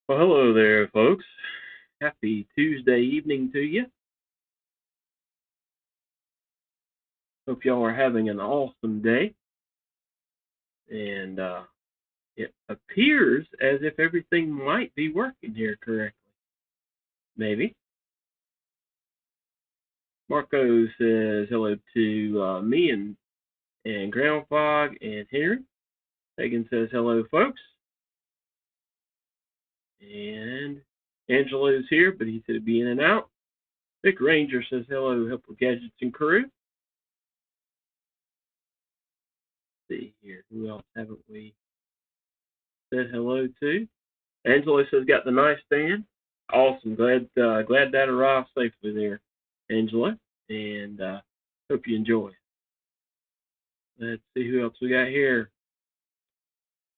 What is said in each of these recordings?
Well, hello there, folks. Happy Tuesday evening to you. Hope y'all are having an awesome day. And it appears as if everything might be working here correctly. Maybe. Marco says hello to me and Ground Fog and Henry. Hagen says hello, folks. And Angelo's here, but he said he'd be in and out. Vic Ranger says hello, Helpful Gadgets and Crew. Let's see here. Who else haven't we said hello to? Angela says got the nice stand. Awesome. Glad that arrived safely there, Angela. And hope you enjoy. Let's see who else we got here.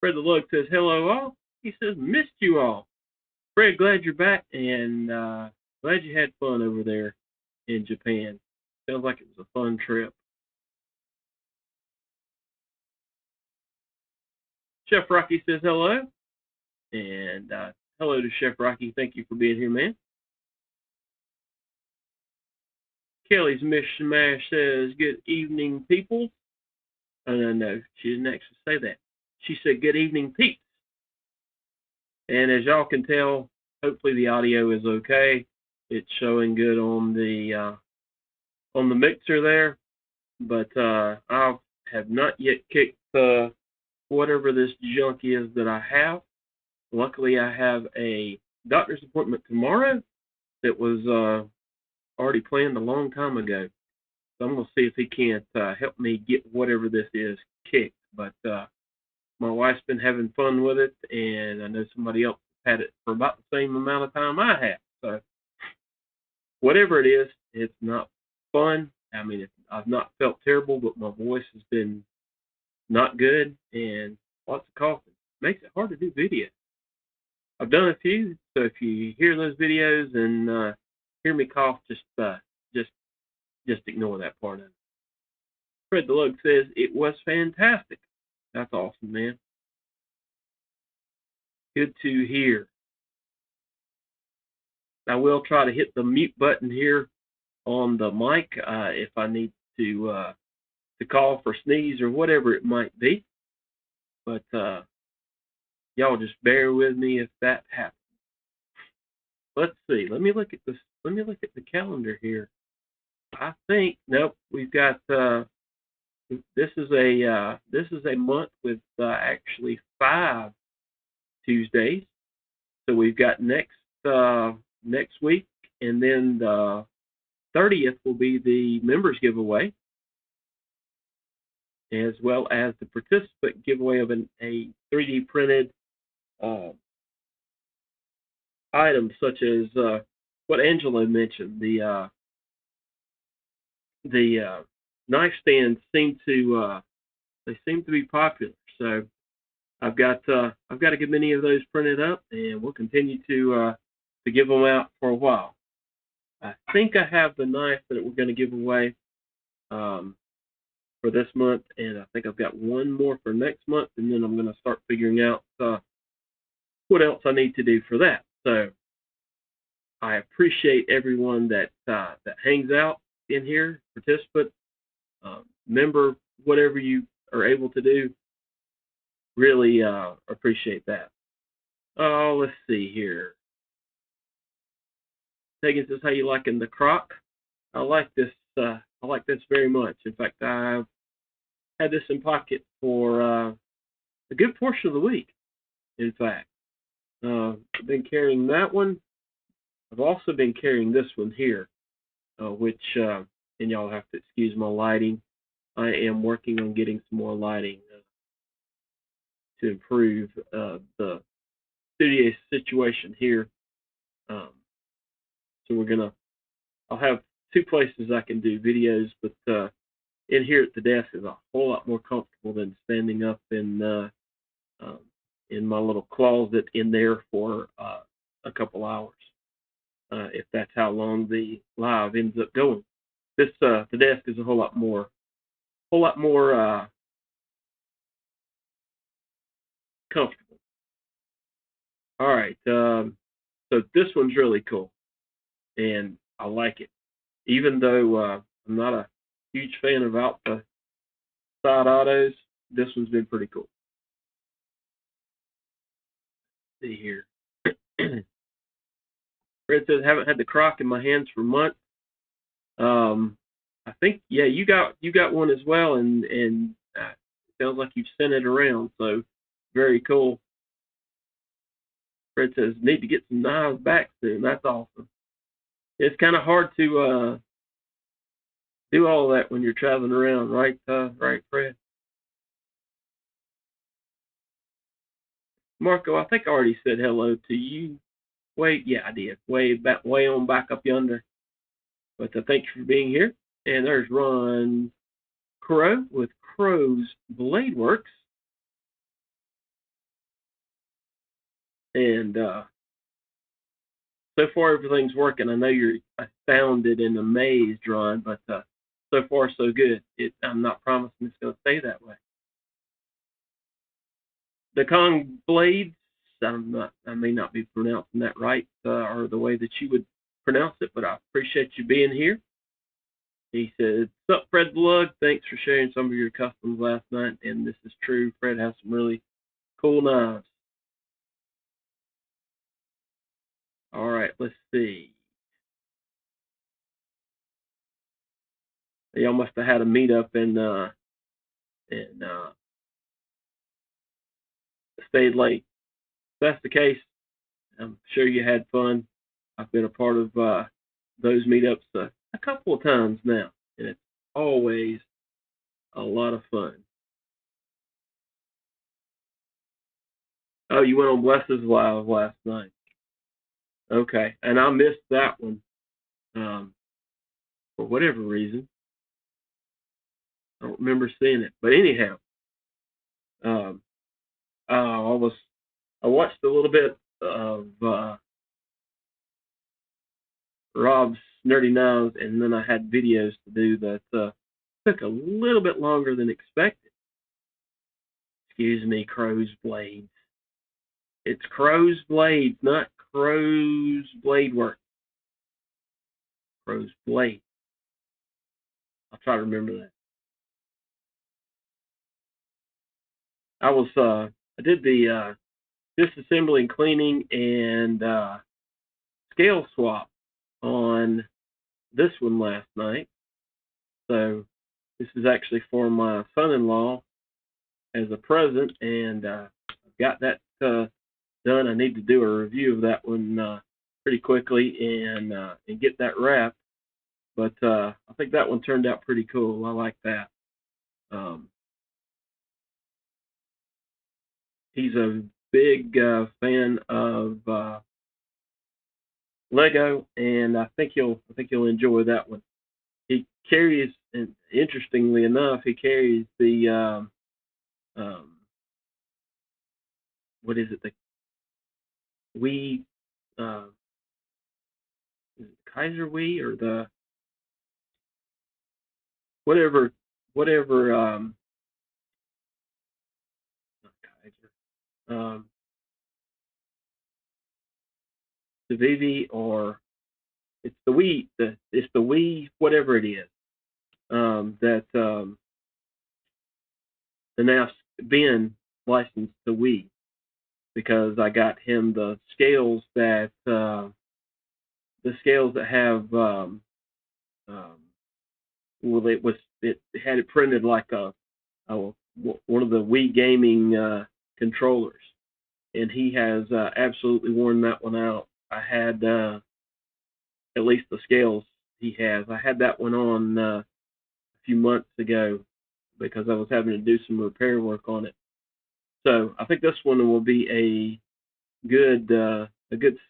Fred the Lug says hello all. He says missed you all. Fred, glad you're back and glad you had fun over there in Japan. Sounds like it was a fun trip. Chef Rocky says hello. And hello to Chef Rocky. Thank you for being here, man. Kelly's Mishmash says, good evening, people. No, she didn't actually say that. She said, good evening, peeps. And as y'all can tell, hopefully the audio is okay. It's showing good on the mixer there. But I have not yet kicked whatever this junk is that I have. Luckily, I have a doctor's appointment tomorrow that was already planned a long time ago. So I'm going to see if he can't help me get whatever this is kicked. But my wife's been having fun with it, and I know somebody else had it for about the same amount of time I have. So whatever it is, it's not fun. I mean, I've not felt terrible, but my voice has been not good and lots of coughing. Makes it hard to do videos. I've done a few, so if you hear those videos and hear me cough, just ignore that part of it. Fred the Lug says it was fantastic. That's awesome, man. Good to hear. I will try to hit the mute button here on the mic if I need to cough or sneeze or whatever it might be. But y'all just bear with me if that happens. Let's see. Let me look at this. Let me look at the calendar here. I think nope. We've got this is a month with actually 5 Tuesdays. So we've got next week, and then the 30th will be the members giveaway, as well as the participant giveaway of a 3D printed item, such as what Angela mentioned. The knife stands seem to be popular. So I've got to get many of those printed up, and we'll continue to give them out for a while. I think I have the knife that we're going to give away for this month, and I think I've got one more for next month, and then I'm going to start figuring out what else I need to do for that. So I appreciate everyone that hangs out in here, participant, member, whatever you are able to do. Really appreciate that. Oh, let's see here. Tegan says, "How you liking the crock?" I like this. I like this very much. In fact, I've had this in pocket for a good portion of the week. In fact, I've been carrying that one. I've also been carrying this one here, which, and y'all have to excuse my lighting. I am working on getting some more lighting to improve the studio situation here. So I'll have 2 places I can do videos, but in here at the desk is a whole lot more comfortable than standing up in my little closet in there for a couple hours. If that's how long the live ends up going, the desk is a whole lot more comfortable. All right. So this one's really cool, and I like it. Even though I'm not a huge fan of out the side autos, this one's been pretty cool. Let's see here. Fred says haven't had the crock in my hands for months. I think you got one as well, and it sounds like you've sent it around. So very cool. Fred says need to get some knives back soon. That's awesome. It's kind of hard to do all that when you're traveling around, right? Right, Fred. Marco, I think I already said hello to you. Wait, yeah, I did. Way on back up yonder. But thank you for being here. And there's Ron Crow with Crow's Blade Works. And so far everything's working. I know you're astounded and amazed, Ron, but so far so good. I'm not promising it's going to stay that way. The Kong Blades, I may not be pronouncing that right or the way that you would pronounce it, but I appreciate you being here. He said, "What's up, Fred the Lug? Thanks for sharing some of your customs last night." And this is true. Fred has some really cool knives. All right, let's see. Y'all must have had a meetup and stayed late. If that's the case, I'm sure you had fun. I've been a part of those meetups a couple of times now, and it's always a lot of fun. Oh, you went on Bless's Live last night. Okay, and I missed that one for whatever reason. I don't remember seeing it, but anyhow, um, I watched a little bit of Rob's Nerdy Knives, and then I had videos to do that took a little bit longer than expected. Excuse me, Crow's Blades. It's Crow's Blades, not Crow's Blade Work. Crow's Blade. I'll try to remember that. I did the disassembly and cleaning and scale swap on this one last night. So this is actually for my son-in-law as a present, and I've got that done. I need to do a review of that one pretty quickly and get that wrapped. But I think that one turned out pretty cool. I like that. He's a big fan of Lego, and I think he'll enjoy that one. He carries, and interestingly enough, he carries the what is it? The Wii, is it Kaiser Wii or the whatever not Kaiser, the Vivi, or it's the Wii, it's the Wii, whatever it is, that the now been licensed to Wii, because I got him the scales that have well, it had it printed like a one of the Wii gaming controllers, and he has absolutely worn that one out. I had at least the scales he has. I had that one on a few months ago because I was having to do some repair work on it. So I think this one will be a good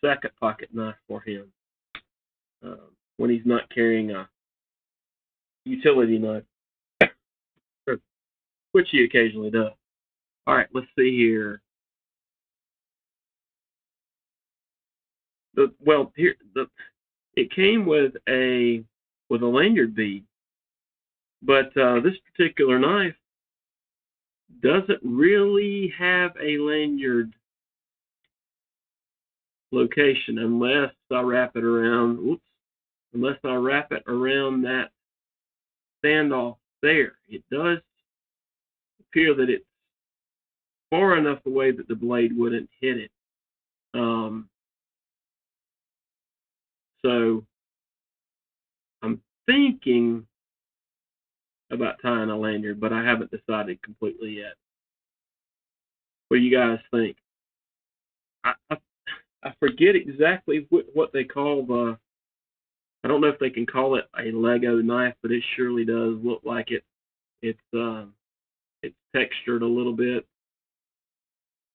second pocket knife for him when he's not carrying a utility knife, which he occasionally does. All right, let's see here. It came with a lanyard bead, but this particular knife doesn't really have a lanyard location unless I wrap it around. Unless I wrap it around that standoff there. It does appear that it's far enough away that the blade wouldn't hit it. So I'm thinking about tying a lanyard, but I haven't decided completely yet. What do you guys think? I forget exactly what they call the. I don't know if they can call it a Lego knife, but it surely does look like it. It's textured a little bit.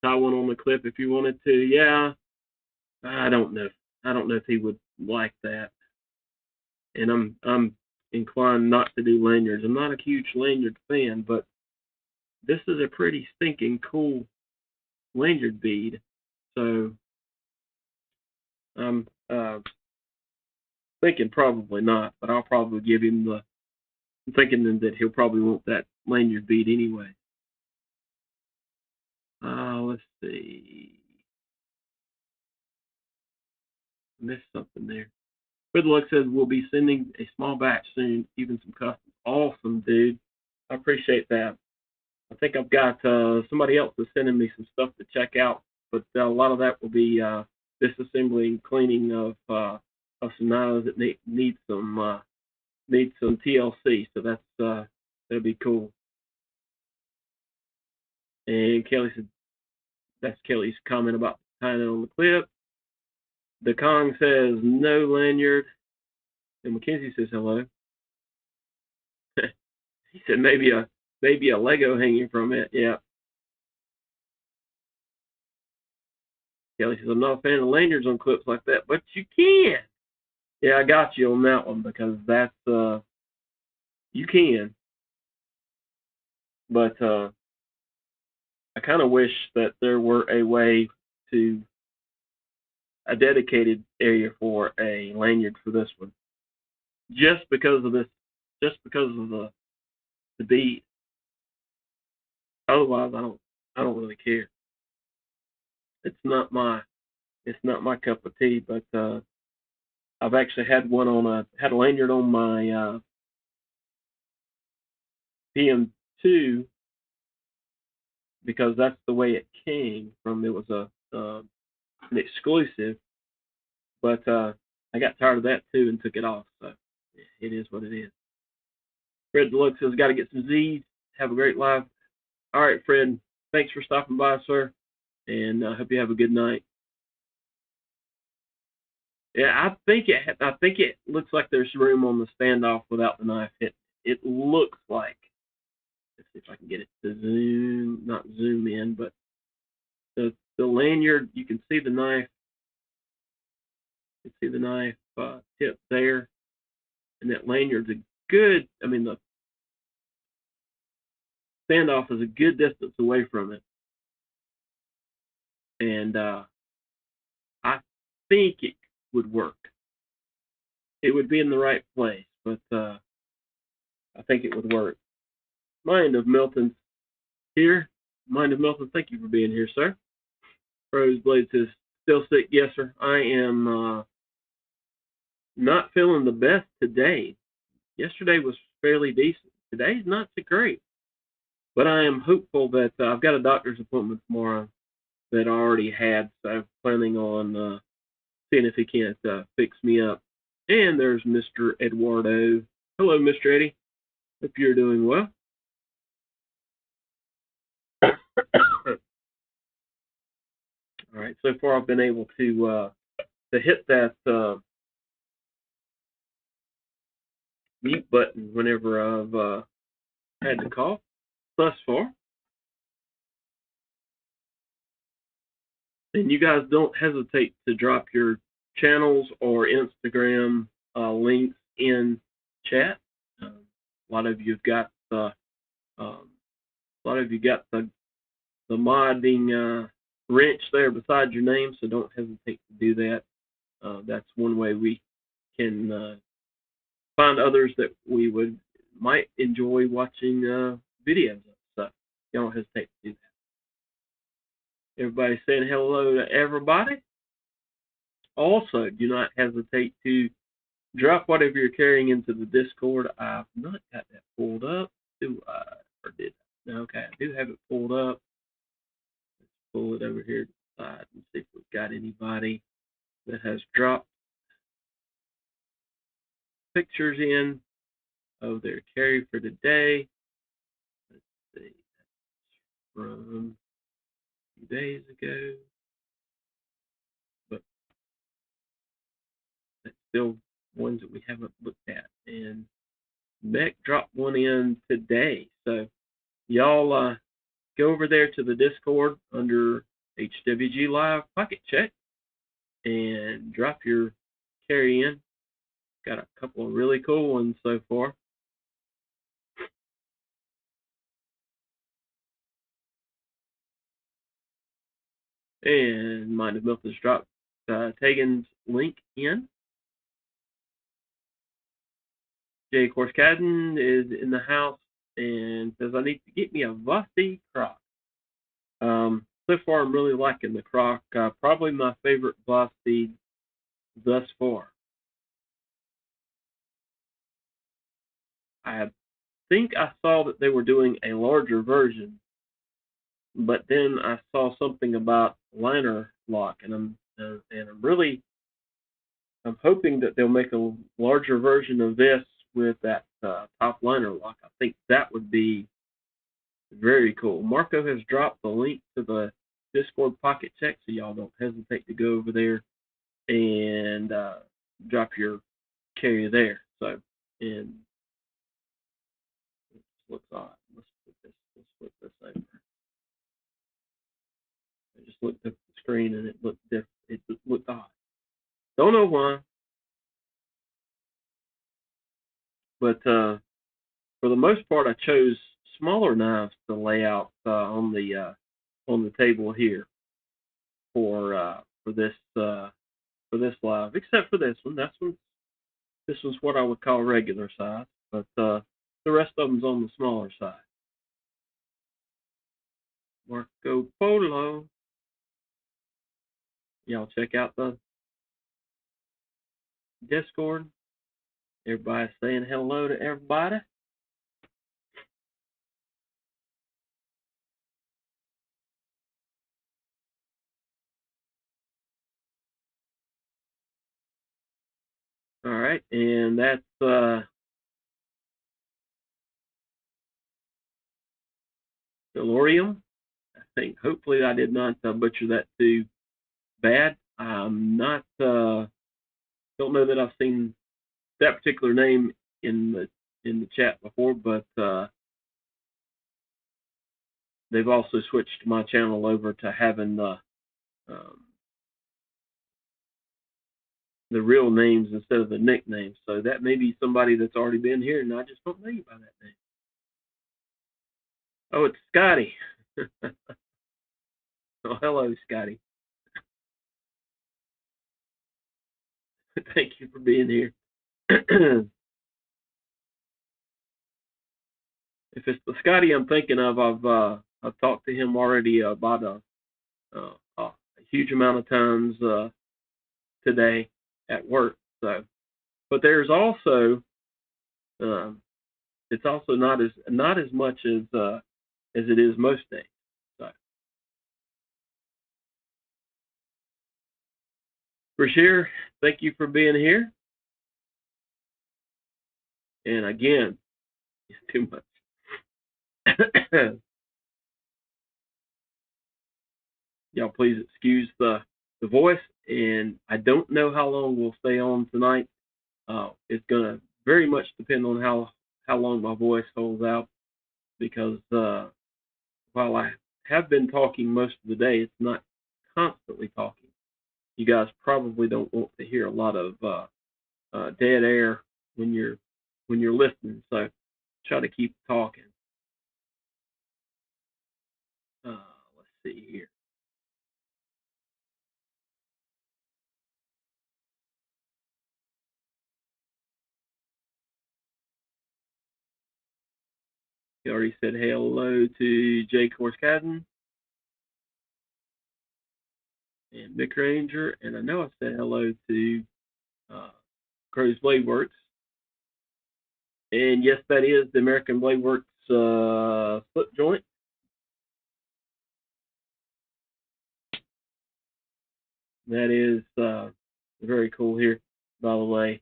Tie one on the clip if you wanted to. Yeah, I don't know. I don't know if he would like that. And I'm inclined not to do lanyards. I'm not a huge lanyard fan, but this is a pretty stinking cool lanyard bead. So I'm thinking probably not, but I'll probably give him the. I'm thinking that he'll probably want that lanyard bead anyway. Let's see. Missed something there. Good luck says we'll be sending a small batch soon, even some customs. Awesome, dude. I appreciate that. I think I've got somebody else is sending me some stuff to check out, but a lot of that will be disassembly and cleaning of some knives that need some TLC. So that'll be cool. And Kelly said that's Kelly's comment about tying it on the clip. The Kong says no lanyard, and Mackenzie says hello. He said maybe a Lego hanging from it. Yeah. Kelly says I'm not a fan of lanyards on clips like that, but you can. Yeah, I got you on that one because that's you can. But I kind of wish that there were a way to a dedicated area for a lanyard for this one. Just because of the bead. Otherwise, I don't really care. It's not my cup of tea. But I've actually had had a lanyard on my PM2 because that's the way it came from. It was an exclusive, but I got tired of that too and took it off. So it is what it is. Fred Deluxe says, got to get some Z's. Have a great life. All right, Fred. Thanks for stopping by, sir, and I hope you have a good night. Yeah, I think it looks like there's room on the standoff without the knife hit. It looks like. Let's see if I can get it to not zoom in, but the lanyard, you can see the knife. You can see the knife tip there, and that lanyard's a good. I mean, the standoff is a good distance away from it, and I think it would work. It would be in the right place, but I think it would work. Mind of Milton's here. Mind of Milton, thank you for being here, sir. Rose Blade says, still sick. Yes, sir. I am not feeling the best today. Yesterday was fairly decent. Today's not so great. But I am hopeful that I've got a doctor's appointment tomorrow that I already had, so I'm planning on seeing if he can't fix me up. And there's Mr. Eduardo. Hello, Mr. Eddie. Hope you're doing well. All right, so far I've been able to hit that mute button whenever I've had to cough thus far. And you guys don't hesitate to drop your channels or Instagram links in chat. A lot of you've got the modding wrench there beside your name, so don't hesitate to do that. That's one way we can find others that we might enjoy watching videos of. So don't hesitate to do that. Everybody saying hello to everybody. Also, do not hesitate to drop whatever you're carrying into the Discord. I've not got that pulled up. Do I? Or did I? No, okay, I do have it pulled up. Let's pull it over here to the side and see if we've got anybody that has dropped pictures in of their carry for today. Let's see. From a few days ago. But that's still ones that we haven't looked at. And Beck dropped one in today. So y'all go over there to the Discord under HWG Live Pocket Check and drop your carry in. Got a couple of really cool ones so far. And Mind of Milk has dropped Tegan's link in. Jay Corskadden is in the house and says, I need to get me a Vossi Croc. So far, I'm really liking the Croc. Probably my favorite Vossi thus far. I think I saw that they were doing a larger version, but then I saw something about liner lock, and I'm hoping that they'll make a larger version of this with that top liner lock. I think that would be very cool. Marco has dropped the link to the Discord Pocket Check, so y'all don't hesitate to go over there and drop your carry there. So, and it looks odd. Let's flip this over. I just looked at the screen and it looked different. It looked odd. Don't know why, but for the most part, I chose smaller knives to lay out on the table here for this live, except for this one. This one's what I would call regular size, but the rest of them's on the smaller side. Marco Polo. Y'all check out the Discord. Everybody's saying hello to everybody. All right, and that's Delorium. I think hopefully I did not butcher that too bad. I'm not don't know that I've seen that particular name in the chat before, but they've also switched my channel over to having the real names instead of the nicknames. So that may be somebody that's already been here, and I just don't know you by that name. Oh, it's Scotty. Oh, hello, Scotty. Thank you for being here. If it's the Scotty I'm thinking of, I've talked to him already about a huge amount of times today at work. So, but there's also it's also not as much as it is most days. So, Brashear, thank you for being here. And again, it's too much. Y'all please excuse the voice, and I don't know how long we'll stay on tonight. It's gonna very much depend on how long my voice holds out, because while I have been talking most of the day, it's not constantly talking. You guys probably don't want to hear a lot of dead air when you're listening, so try to keep talking. Let's see here. You already said hello to Jay Corskadden. and Mick Ranger, and I know I said hello to Crow's Blade Works. And yes, that is the American Blade Works slip joint. That is very cool here, by the way.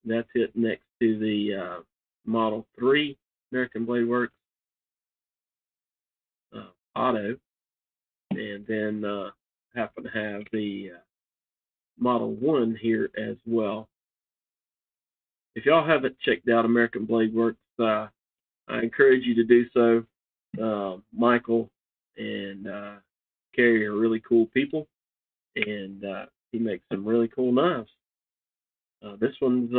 That's it next to the Model 3 American Blade Works Auto. And then happen to have the Model 1 here as well. If y'all haven't checked out American Blade Works, I encourage you to do so. Michael and Carrie are really cool people, and he makes some really cool knives. This one's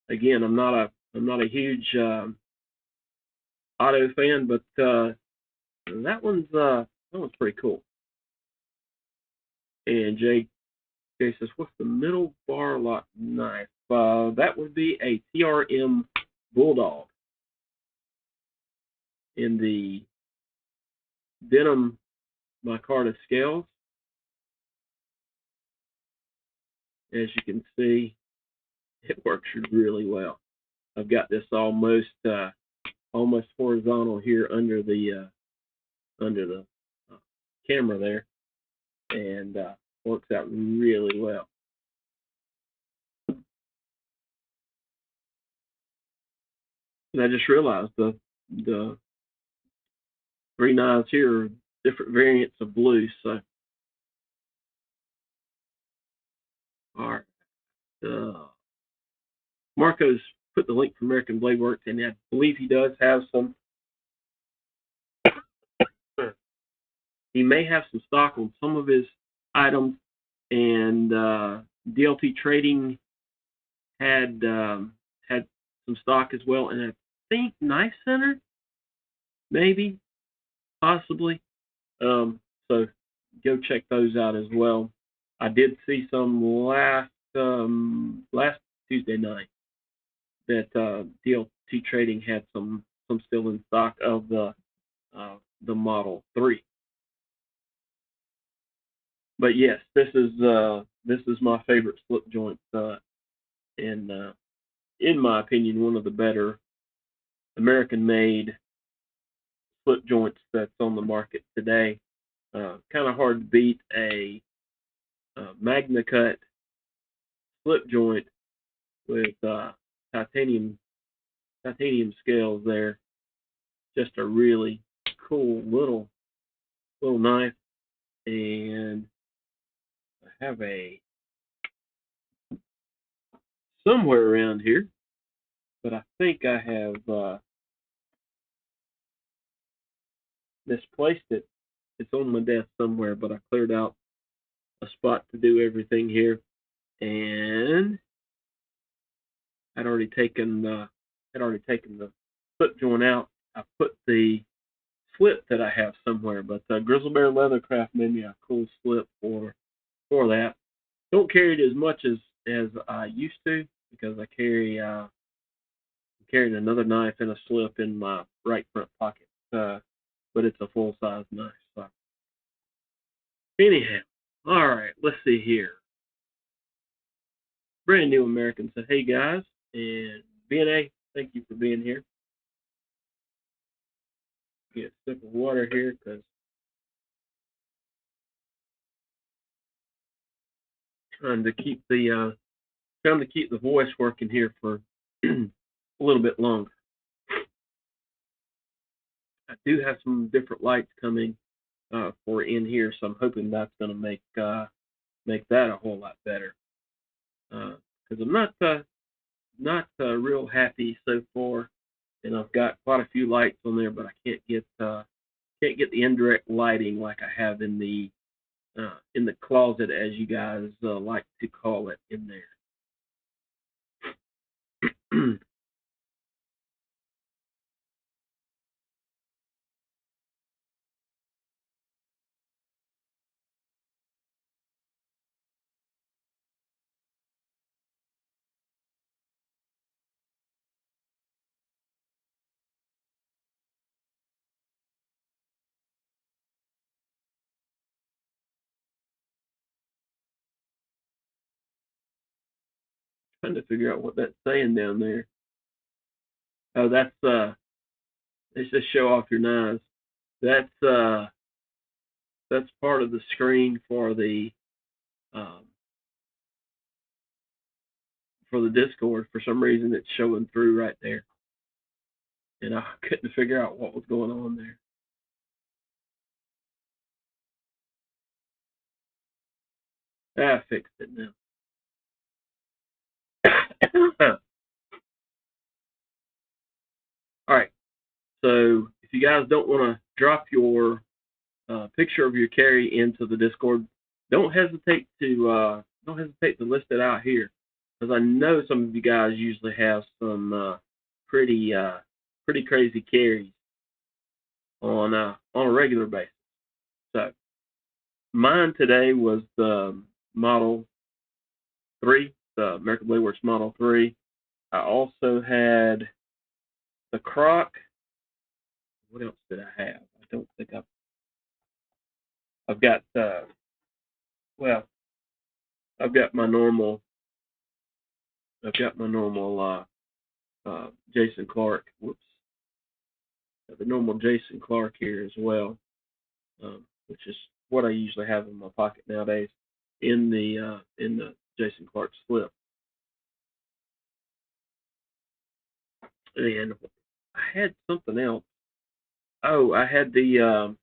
again, I'm not a huge auto fan, but that one's pretty cool. And Jay says, what's the middle bar lock knife? That would be a TRM Bulldog in the denim micarta scales. As you can see, it works really well. I've got this almost horizontal here under the camera there, and works out really well. And I just realized the three knives here are different variants of blue. So, all right. Marco's put the link for American Blade Works, and I believe he does have some. He may have some stock on some of his items, and DLT Trading had some stock as well, and I think Knife Center, maybe, possibly. So go check those out as well. I did see some last Tuesday night that DLT Trading had some still in stock of the Model 3. But yes, this is my favorite slip joint, and in my opinion, one of the better American-made slip joints that's on the market today. Kind of hard to beat a Magna Cut slip joint with titanium scales there. Just a really cool little knife, and I have a somewhere around here, but I think I have misplaced it. It's on my desk somewhere, but I cleared out a spot to do everything here, and I'd already taken the slip joint out. I put the slip that I have somewhere, but Grizzle Bear Leathercraft made me a cool slip for that. Don't carry it as much as I used to, because I carrying another knife and a slip in my right front pocket. But it's a full size knife. So. Anyhow, all right, let's see here. Brand New American said, "Hey guys," and BNA, thank you for being here. Get a sip of water here, because trying to keep the voice working here for a little bit longer. I do have some different lights coming for in here, so I'm hoping that's going to make that a whole lot better. Because I'm not real happy so far, and I've got quite a few lights on there, but I can't get the indirect lighting like I have in the closet, as you guys like to call it, in there. Trying to figure out what that's saying down there. Oh, it says show off your knives. That's part of the screen um, for the Discord. For some reason, it's showing through right there, and I couldn't figure out what was going on there. I fixed it now. All right. So if you guys don't want to drop your picture of your carry into the Discord, don't hesitate to list it out here, because I know some of you guys usually have some pretty pretty crazy carries on a regular basis. So mine today was the Model 3, the American Blade Works Model 3. I also had the Croc. What else did I have? I don't think I've got well, I've got my normal Jason Clark. Whoops, the normal Jason Clark here as well, which is what I usually have in my pocket nowadays in the Jason Clark slip. And I had something else. Oh, I had the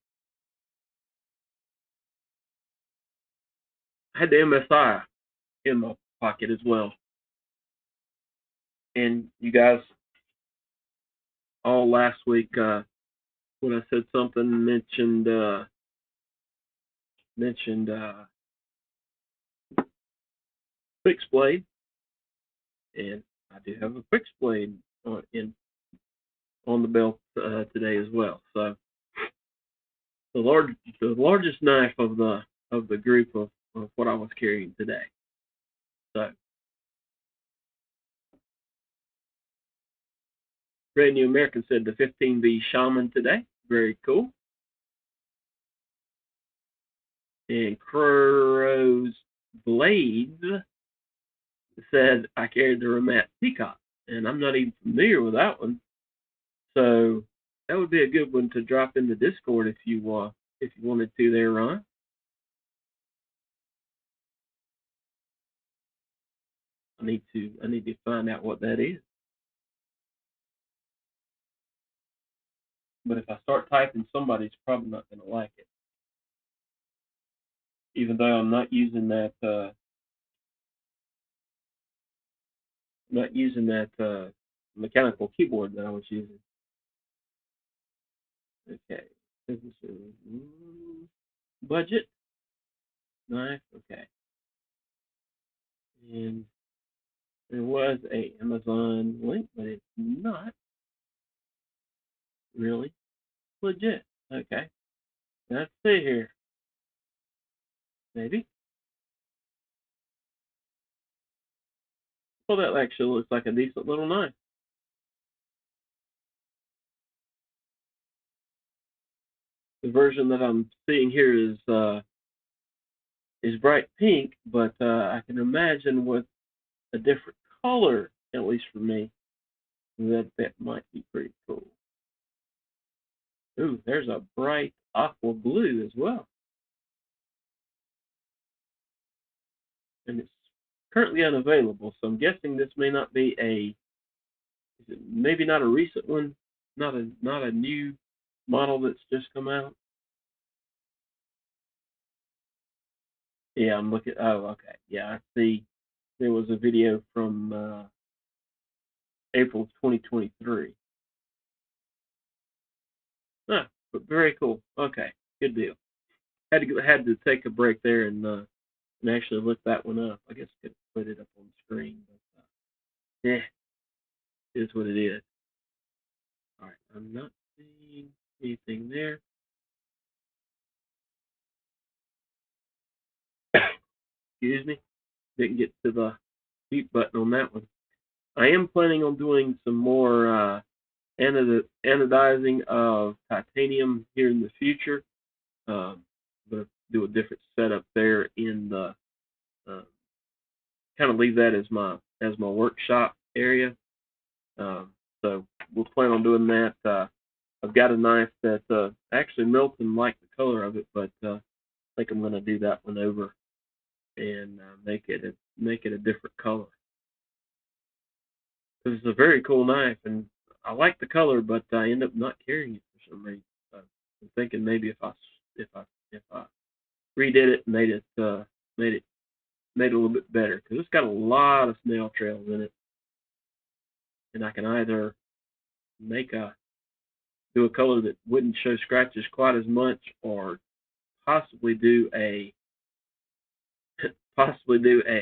MSI in my pocket as well. And you guys all last week, when I said something, mentioned fixed blade, and I do have a fixed blade on the belt today as well. So the largest knife of the group of what I was carrying today. So Brand New American said the 15V Shaman today. Very cool. And Crow's Blades said I carried the Ramat Peacock, and I'm not even familiar with that one. So that would be a good one to drop in the Discord if you wanted to there, Ron. I need to find out what that is. But if I start typing, somebody's probably not going to like it. Even though I'm not using that mechanical keyboard that I was using. Okay. Budget. Knife. Okay. And there was a Amazon link, but it's not really legit. Okay. Let's see here. Maybe. Well, that actually looks like a decent little knife. The version that I'm seeing here is bright pink, but I can imagine with a different color, at least for me, that might be pretty cool. Ooh, there's a bright aqua blue as well. And it's currently unavailable, so I'm guessing this may not be maybe not a recent one, not a new model that's just come out. Yeah, I'm looking. Oh, okay. Yeah, I see. There was a video from April 2023. Ah, but very cool. Okay, good deal. Had to take a break there and actually look that one up. I guess I could put it up on the screen, but yeah, it is what it is. All right, I'm not seeing anything there. Excuse me, didn't get to the mute button on that one. I am planning on doing some more anodizing of titanium here in the future. I'm going to do a different setup there in the kind of leave that as my workshop area. So we'll plan on doing that. I've got a knife that actually Milton liked the color of it, but I think I'm going to do that one over and make it a different color. It's a very cool knife, and I like the color, but I end up not carrying it for some reason. So I'm thinking maybe if I redid it and made it a little bit better, because it's got a lot of snail trails in it, and I can either do a color that wouldn't show scratches quite as much, or possibly do a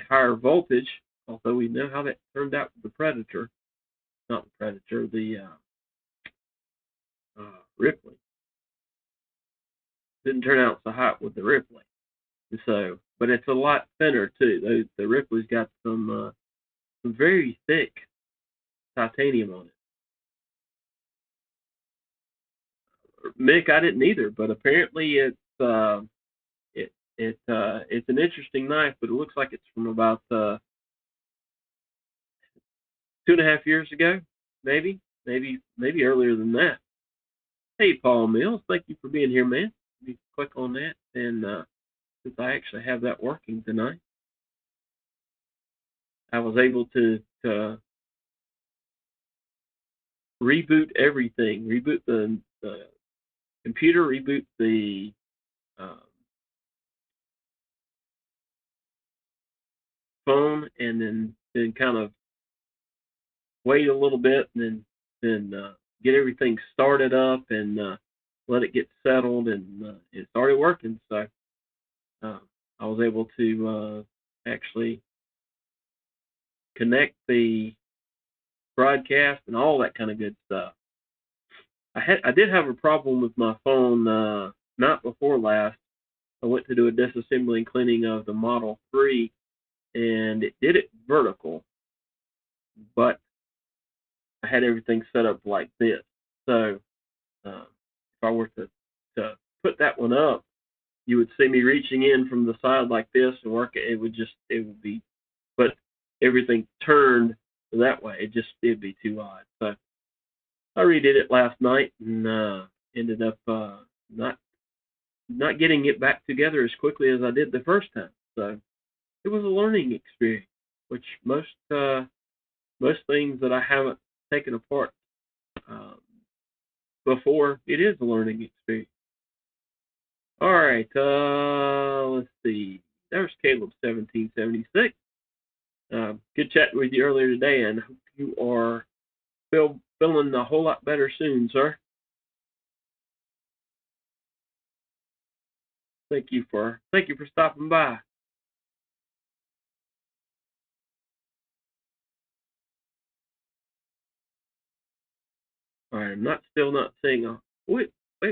higher voltage. Although we know how that turned out with the Predator, not the Predator, the Ripley. Didn't turn out so hot with the Ripley. So, but it's a lot thinner too. The Ripley's got some very thick titanium on it. Mick, I didn't either, but apparently it's an interesting knife, but it looks like it's from about 2.5 years ago, maybe earlier than that. Hey, Paul Mills, thank you for being here, man. You click on that, and since I actually have that working tonight, I was able to reboot everything, reboot the computer, reboot the phone, and then kind of wait a little bit, and then get everything started up and let it get settled, and it started working. So I was able to actually connect the broadcast and all that kind of good stuff. I did have a problem with my phone not before last. I went to do a disassembly and cleaning of the Model 3, and it did it vertical, but I had everything set up like this. So if I were to put that one up, you would see me reaching in from the side like this and work it. It would be, but everything turned that way. It'd be too odd. So I redid it last night and ended up not getting it back together as quickly as I did the first time. So it was a learning experience, which most things that I haven't taken apart before, it is a learning experience. All right, let's see. There's Caleb 1776. Good chatting with you earlier today, and hope you are feeling a whole lot better soon, sir. Thank you for stopping by. All right, I'm still not seeing. Wait. We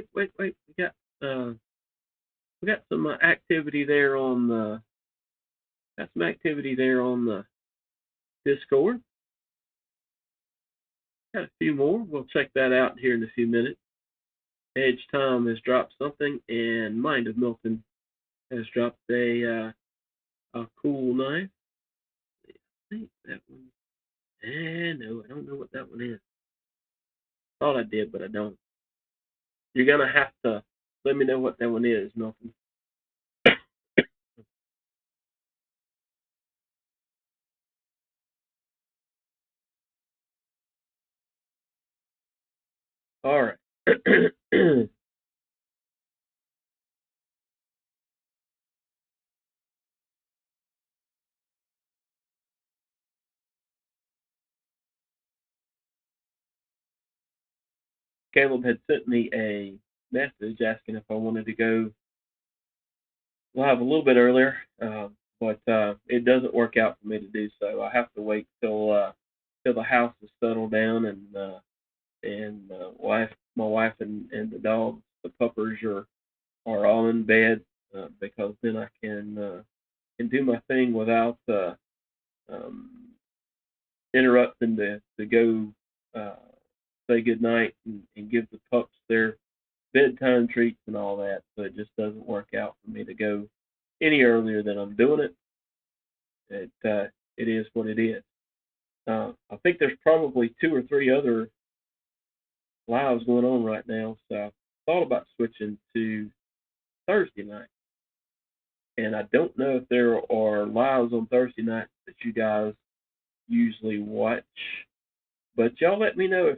got some activity there on the. Got some activity there on the Discord. Got a few more. We'll check that out here in a few minutes. Edge Tom has dropped something, and Mind of Milton has dropped a cool knife. I think that one. No, I don't know what that one is. Thought I did, but I don't. You're gonna have to let me know what that one is, Milton. All right. Caleb had sent me a message asking if I wanted to go live a little bit earlier, but it doesn't work out for me to do so. I have to wait till the house is settled down, and my wife and the dogs, the puppers are all in bed, because then I can do my thing without um, interrupting to go say good night and give the pups their bedtime treats and all that. So it just doesn't work out for me to go any earlier than I'm doing it. it is what it is. I think there's probably 2 or 3 other lives going on right now, so I thought about switching to Thursday night. And I don't know if there are lives on Thursday night that you guys usually watch, but y'all let me know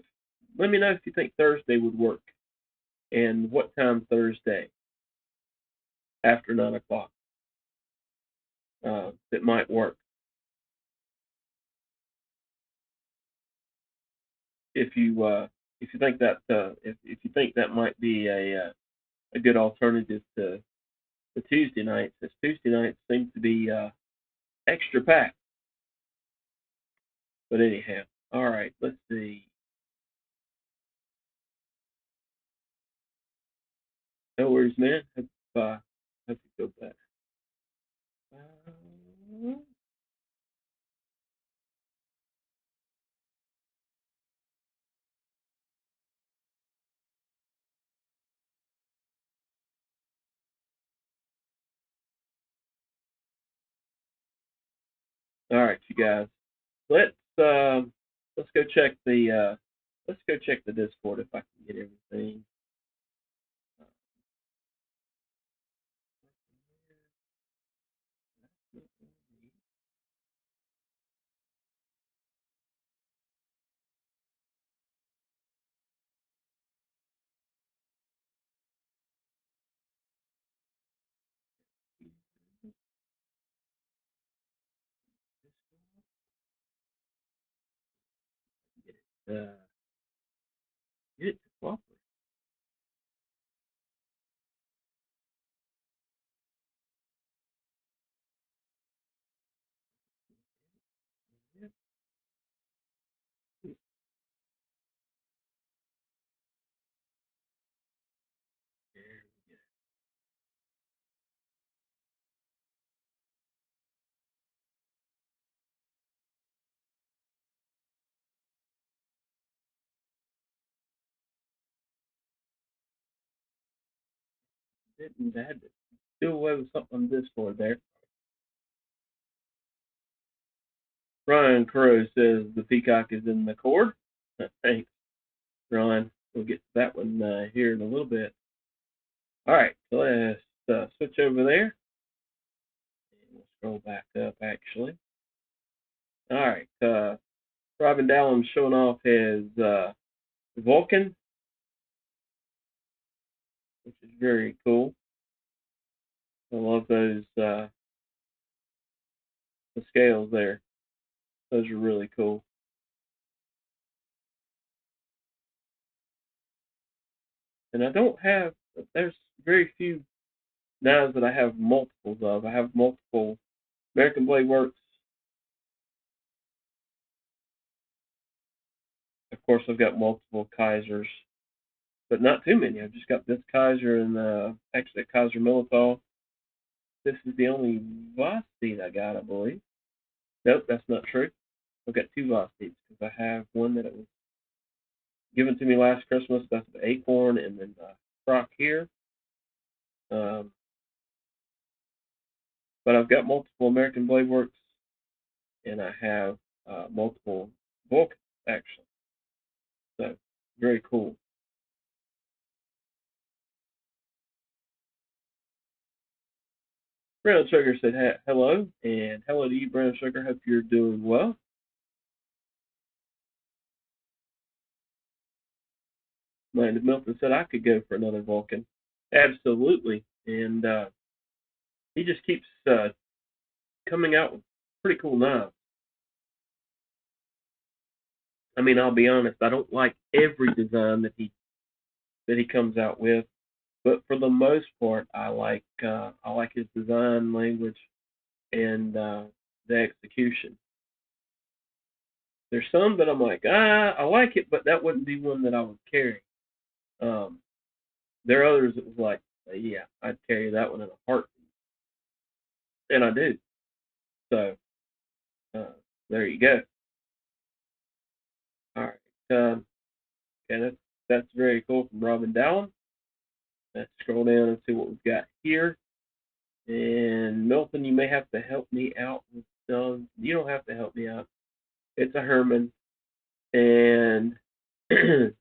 if you think Thursday would work and what time Thursday after 9 o'clock that might work. If you think that if you think that might be a good alternative to the Tuesday nights, as Tuesday nights seem to be extra packed. But anyhow, all right, let's see. No worries, man. Hope you feel better. Uh, all right, you guys. Let's let's go check the let's go check the Discord if I can get everything. Uh, get it to cooperate. Yep. There didn't had to do away with something on Discord there. Ryan Crow says the peacock is in the cord. Thanks, Ron. We'll get to that one here in a little bit. All right, so let's switch over there. And we'll scroll back up, actually. All right, Robin Dallin showing off his Vulcan, which is very cool. I love those the scales there. Those are really cool. And I don't have. There's very few knives that I have multiples of. I have multiple American Blade Works. Of course, I've got multiple Kaisers, but not too many. I've just got this Kaiser and actually a Kaiser Militao. This is the only Vosteed I got, I believe. Nope, that's not true. I've got 2 Vosteeds because I have one that it was given to me last Christmas. That's the Acorn and then the Croc here. Um, but I've got multiple American Blade Works, and I have multiple Vulcans actually. So very cool. Brown Sugar said hello, and hello to you, Brown Sugar. Hope you're doing well. Landon Milton said I could go for another Vulcan. Absolutely, and he just keeps coming out with pretty cool knives. I mean, I'll be honest, I don't like every design that he comes out with, but for the most part, I like his design language and the execution. There's some that I'm like, I like it, but that wouldn't be one that I would carry. Um, there are others that was like, yeah, I'd carry that one in a heartbeat, and I do. So uh, there you go. All right, okay, that's very cool from Robin Dallin. Let's scroll down and see what we've got here. And Milton, you may have to help me out with No, you don't have to help me out. It's a Herman, and I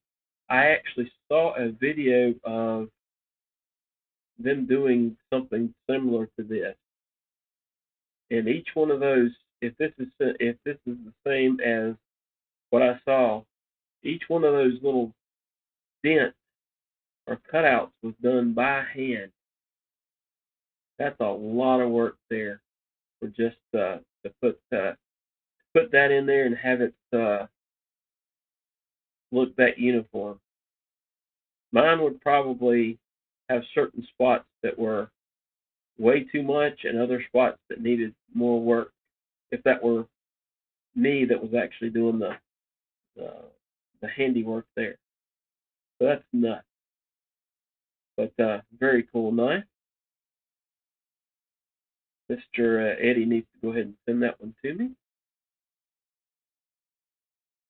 actually saw a video of them doing something similar to this. And each one of those, if this is the same as what I saw, each one of those little dents or cutouts was done by hand. That's a lot of work there for just to put that in there and have it look that uniform. Mine would probably have certain spots that were way too much and other spots that needed more work. If that were me that was actually doing the, the handiwork there, so that's nuts. But very cool knife. Mr. Eddie needs to go ahead and send that one to me.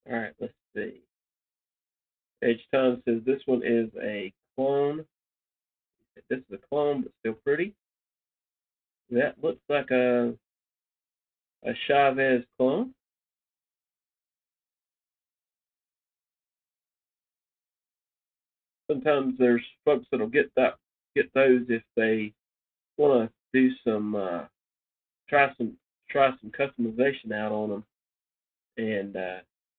All right, let's see. Edge Tom says this one is a clone. This is a clone, but still pretty. That looks like a Chavez clone. Sometimes there's folks that'll get those if they want to do some try some customization out on them, and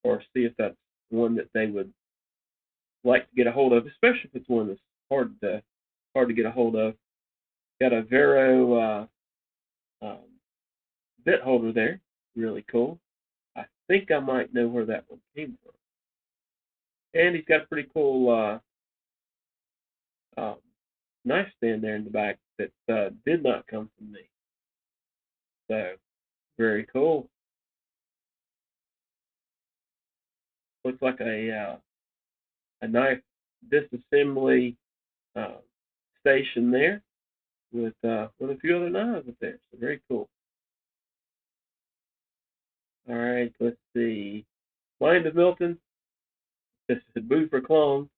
or see if that's one that they would like to get a hold of, especially if it's one that's hard to get a hold of. Got a Vero um, bit holder there, really cool. I think I might know where that one came from, and he's got a pretty cool um, knife stand there in the back that did not come from me. So very cool. Looks like a knife disassembly uh, station there with a few other knives up there. So very cool. All right, let's see. Mind of Milton. This is a Boo for Clone.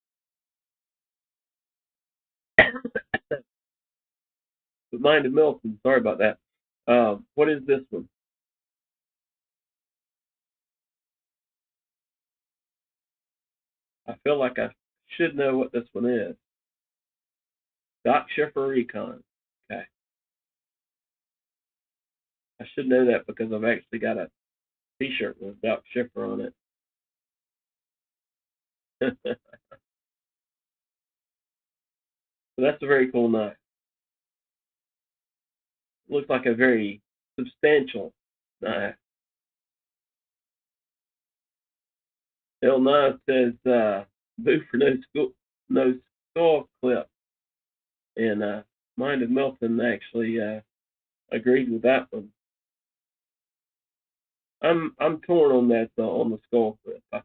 But Mind of Milton. Sorry about that. What is this one? I feel like I should know what this one is. Doc Schiffer Recon. Okay, I should know that because I've actually got a T-shirt with Doc Schiffer on it. So that's a very cool knife. Looks like a very substantial knife. L Knife says boo for no skull clip, and Mind of Milton actually agreed with that one. I'm torn on that on the skull clip. I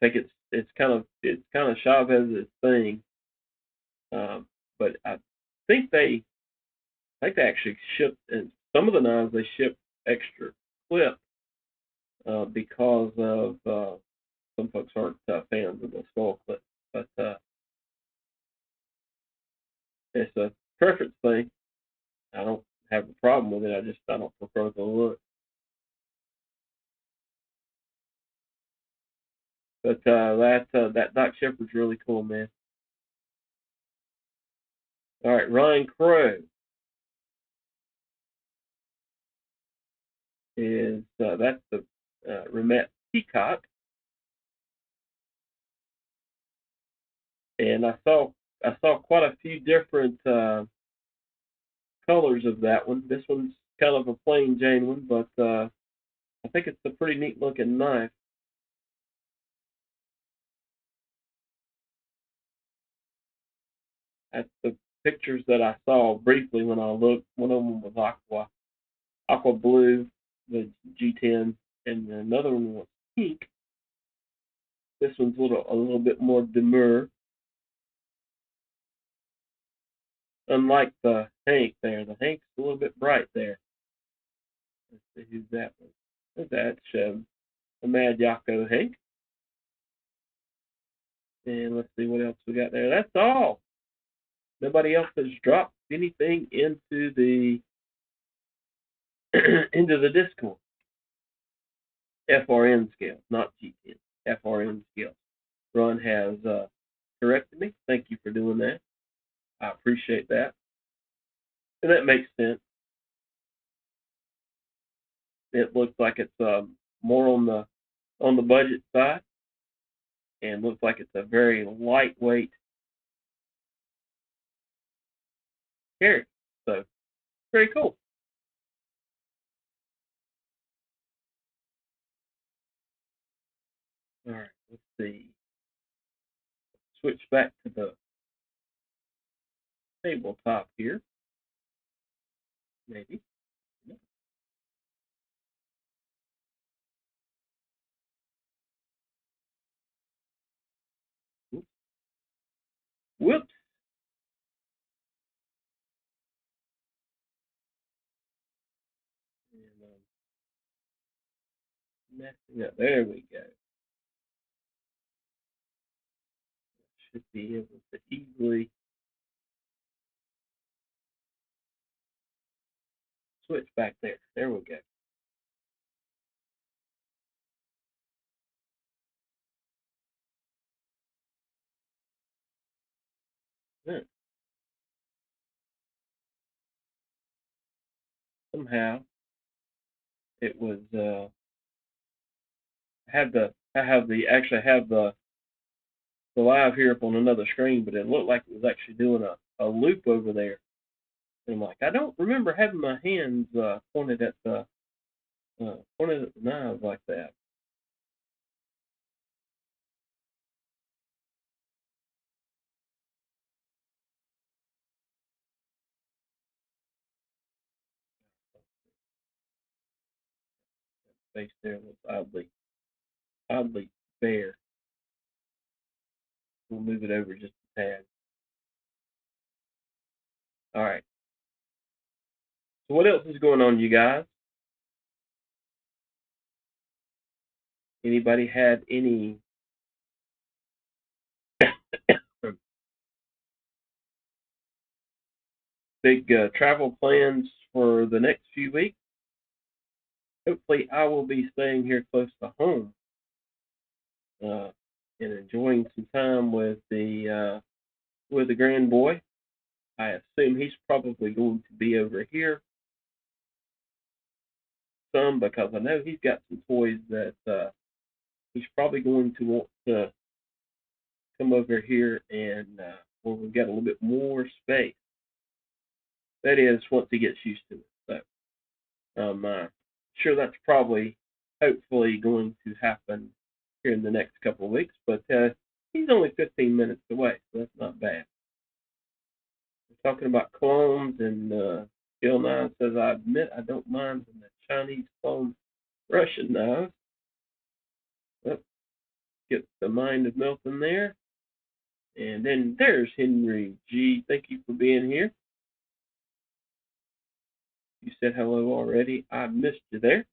think it's kind of Chavez's thing, um, but I think they actually ship, and some of the knives they ship extra clip because of some folks aren't fans of the skull clip, but it's a preference thing. I don't have a problem with it. I don't prefer the look. But that Doc Shepherd's really cool, man. All right, Ryan Crow is that's the Remet Peacock, and I saw quite a few different colors of that one. This one's kind of a plain Jane one, but I think it's a pretty neat looking knife. That's the pictures that I saw briefly when I looked. One of them was aqua blue, the G10, and another one was pink. This one's a little bit more demure, unlike the Hank there. The Hank's a little bit bright there. Let's see who's that one. That's the Mad Yako Hank. And let's see what else we got there. That's all. Nobody else has dropped anything into the into the Discord. FRN scales, not G10. FRN scales. Ron has corrected me. Thank you for doing that. I appreciate that. And that makes sense. It looks like it's more on the budget side, and looks like it's a very lightweight carry. So very cool. All right, let's see. Switch back to the tabletop here. Maybe. Whoops. And, messing up. There we go. Should be able to easily switch back there. There we go. Yeah. Somehow it was I have the actually have the live here up on another screen, but it looked like it was actually doing a loop over there. And I'm like, I don't remember having my hands pointed at the knives like that. Face there looks oddly bare. We'll move it over just a tad. All right. So what else is going on, you guys? Anybody had any big travel plans for the next few weeks? Hopefully, I will be staying here close to home uh, and enjoying some time with the grand boy. I assume he's probably going to be over here some because I know he's got some toys that he's probably going to want to come over here and where we've got a little bit more space. That is, once he gets used to it. So sure that's probably, hopefully, going to happen here in the next couple of weeks. But he's only 15 minutes away, so that's not bad. We're talking about clones, and Bill 9 says, I admit I don't mind when the Chinese clone Russian knives. Oh, get the mind of Milton there. And then there's Henry G. Thank you for being here. You said hello already. I missed you there.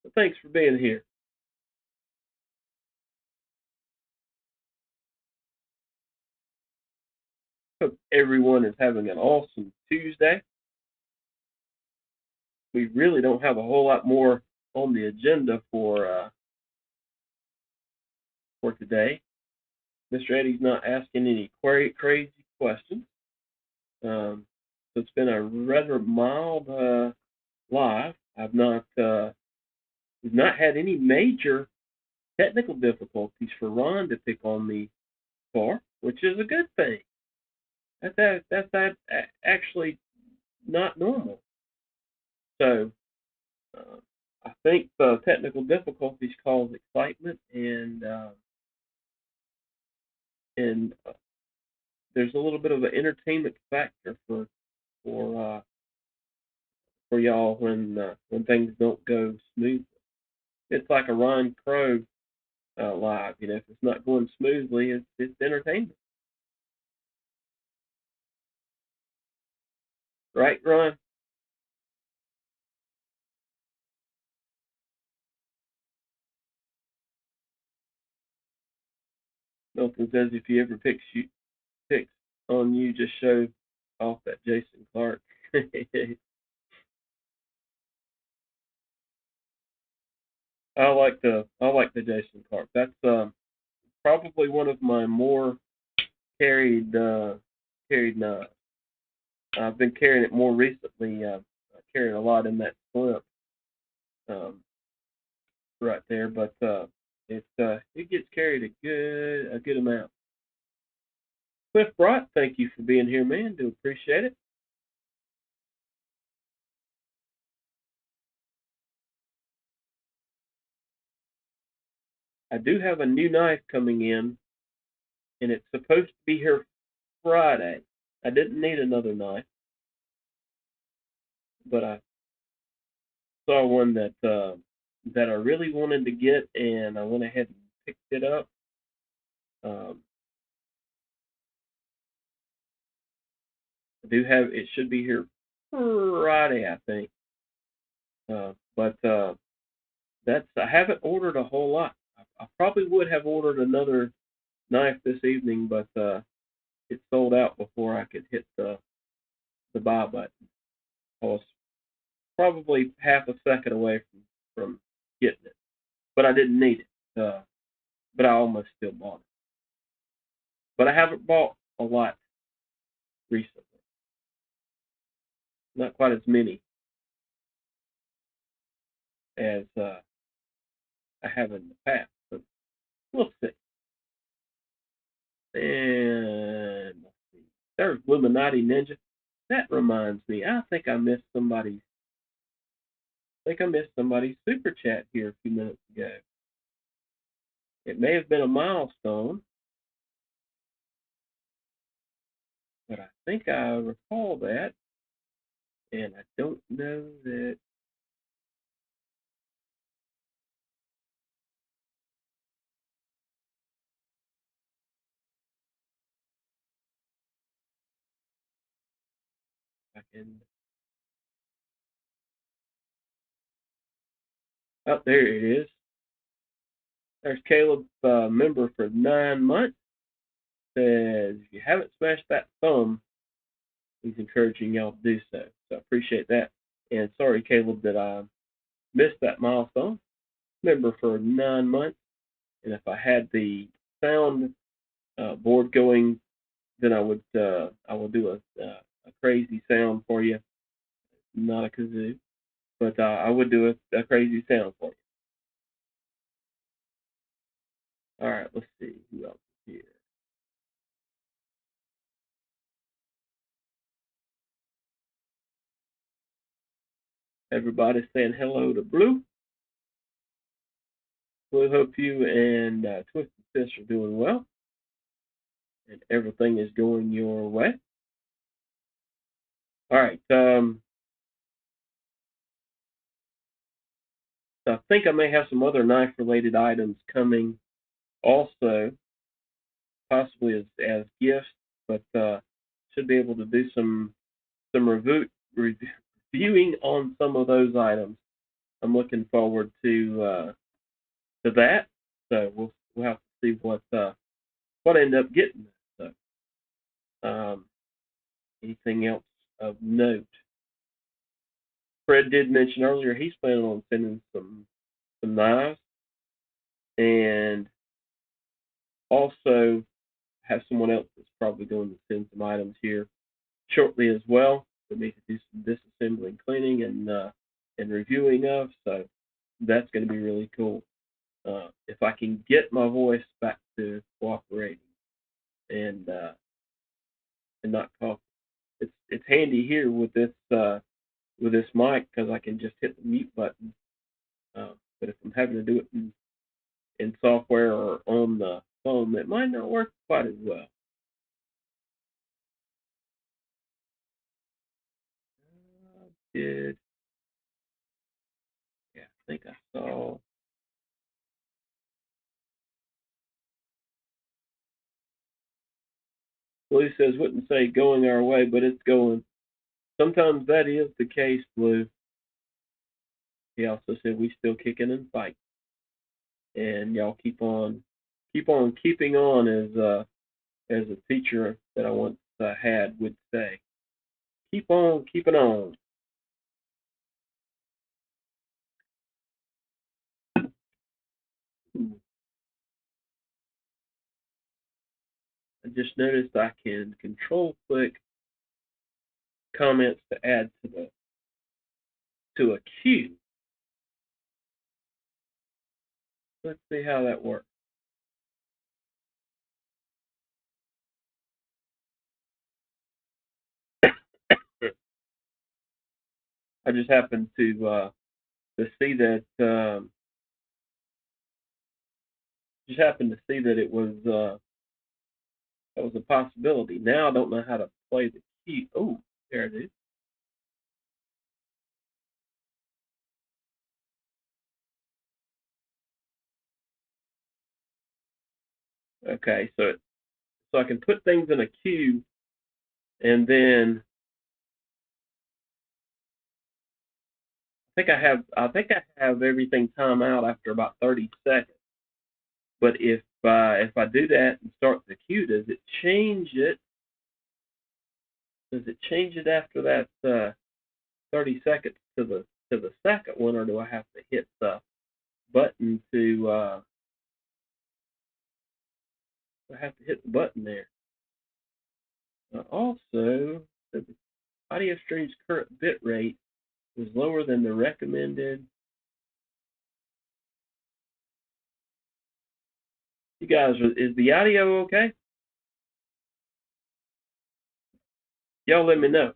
But thanks for being here. Hope everyone is having an awesome Tuesday. We really don't have a whole lot more on the agenda for today. Mr. Eddie's not asking any crazy questions. So it's been a rather mild live. We've not had any major technical difficulties for Ron to pick on me for, which is a good thing. That's actually not normal. So I think the technical difficulties cause excitement, and there's a little bit of an entertainment factor for for y'all when things don't go smoothly. It's like a Ron Crow live. You know, if it's not going smoothly, it's entertainment, right, Ron? Milton says if he ever picks on you, just show off that Jason Clark. I like the Jason Clark. That's probably one of my more carried knives. I've been carrying it more recently. I carried a lot in that slip um, right there, but it gets carried a good amount. Cliff Bright, thank you for being here, man. Do appreciate it. I do have a new knife coming in, and it's supposed to be here Friday. I didn't need another knife, but I saw one that I really wanted to get, and I went ahead and picked it up. Um, I do have it should be here Friday, I think. But that's I haven't ordered a whole lot. I probably would have ordered another knife this evening, but it sold out before I could hit the buy button. I was probably half a second away from getting it, but I didn't need it. But I almost still bought it. But I haven't bought a lot recently. Not quite as many as I have in the past. But we'll see. And let's see. There's Illuminati Ninja. That reminds me. I think I missed somebody's super chat here a few minutes ago. It may have been a milestone, but I think I recall that, and I don't know that I can. Oh, there it is. There's Caleb, member for 9 months. Says if you haven't smashed that thumb, he's encouraging y'all to do so. So I appreciate that. And sorry, Caleb, that I missed that milestone. Member for 9 months, and if I had the sound board going, then I will do a crazy sound for you. Not a kazoo, but I would do a crazy sound for you. All right, let's see who else is here. Everybody's saying hello to Blue. Blue, hope you and Twisted Fish are doing well, and everything is going your way. All right. I think I may have some other knife-related items coming, also possibly as gifts, but should be able to do some reviewing on some of those items. I'm looking forward to that. So we'll have to see what I end up getting. So um, anything else of note? Fred did mention earlier he's planning on sending some knives, and also have someone else that's probably going to send some items here shortly as well for me to do some disassembling, cleaning, and reviewing of. So that's going to be really cool. If I can get my voice back to cooperating and and not cough, it's handy here with this mic because I can just hit the mute button. But if I'm having to do it in software or on the phone, it might not work quite as well. Did Yeah, I think I saw. Blue says wouldn't say going our way, but it's going. Sometimes that is the case, Blue. He also said we still kicking and fighting, and y'all keep on keeping on, as a teacher that I once had would say. Keep on keeping on. just noticed I can control click comments to add to a queue. Let's see how that works. I just happened to see that it was that was a possibility. Now I don't know how to play the key. Oh, there it is. Okay, so I can put things in a queue, and then I think I have everything time out after about 30 seconds. But if I do that and start the queue, does it change it? Does it change it after that 30 seconds to the second one, or do I have to hit the button to I have to hit the button there? Also, the audio stream's current bit rate is lower than the recommended. You guys, is the audio okay? Y'all let me know.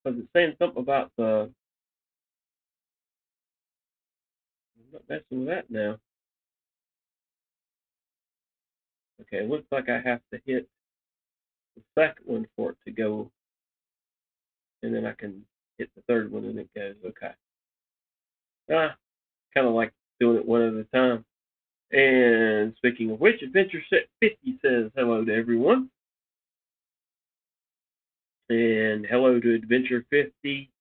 Because it's saying something about I'm not messing with that now. Okay, it looks like I have to hit the second one for it to go, and then I can hit the third one and it goes. Okay. Kind of like doing it one at a time. And speaking of which, Adventure Set 50 says hello to everyone. And hello to Adventure 50.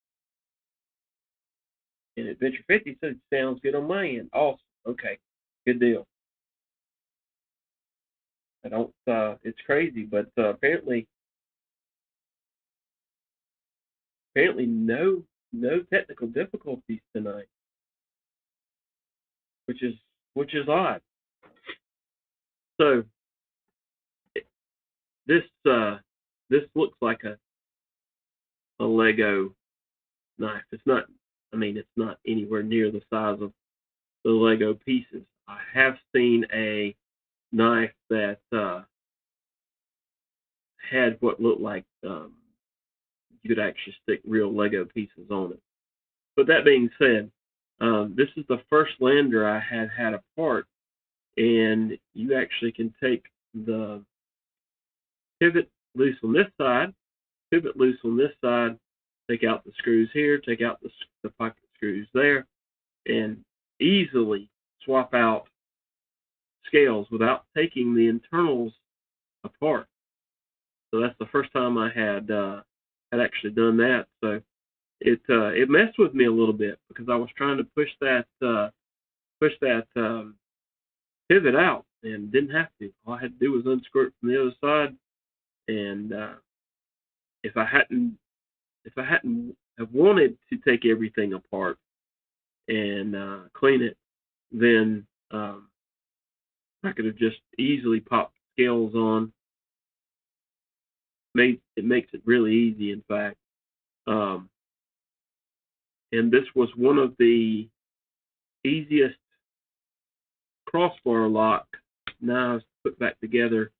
And Adventure 50 says it sounds good on my end. Awesome. Okay. Good deal. I don't it's crazy, but apparently no technical difficulties tonight. Which is odd. So this looks like a Lego knife. It's not anywhere near the size of the Lego pieces. I have seen a knife that had what looked like you could actually stick real Lego pieces on it. But that being said, this is the first lander I had apart, and you actually can take the pivot loose on this side, pivot loose on this side, take out the screws here, take out the pocket screws there, and easily swap out scales without taking the internals apart. So that's the first time I had actually done that. So it messed with me a little bit because I was trying to push that pivot out and didn't have to. All I had to do was unscrew it from the other side, and if I hadn't have wanted to take everything apart and clean it, then I could have just easily popped scales on. It makes it really easy, in fact. And this was one of the easiest crossbar lock knives to put back together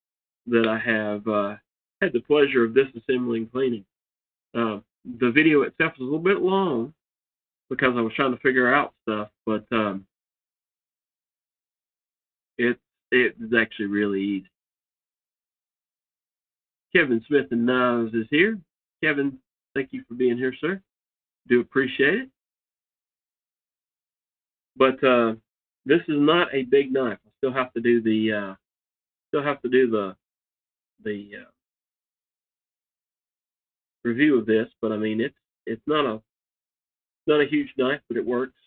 that I have had the pleasure of disassembling cleaning. The video itself is a little bit long because I was trying to figure out stuff, but it's actually really easy. Kevin Smith and Knives is here. Kevin, thank you for being here, sir. Do appreciate it. But this is not a big knife. I still have to do the review of this. But I mean, it's not a huge knife, but it works.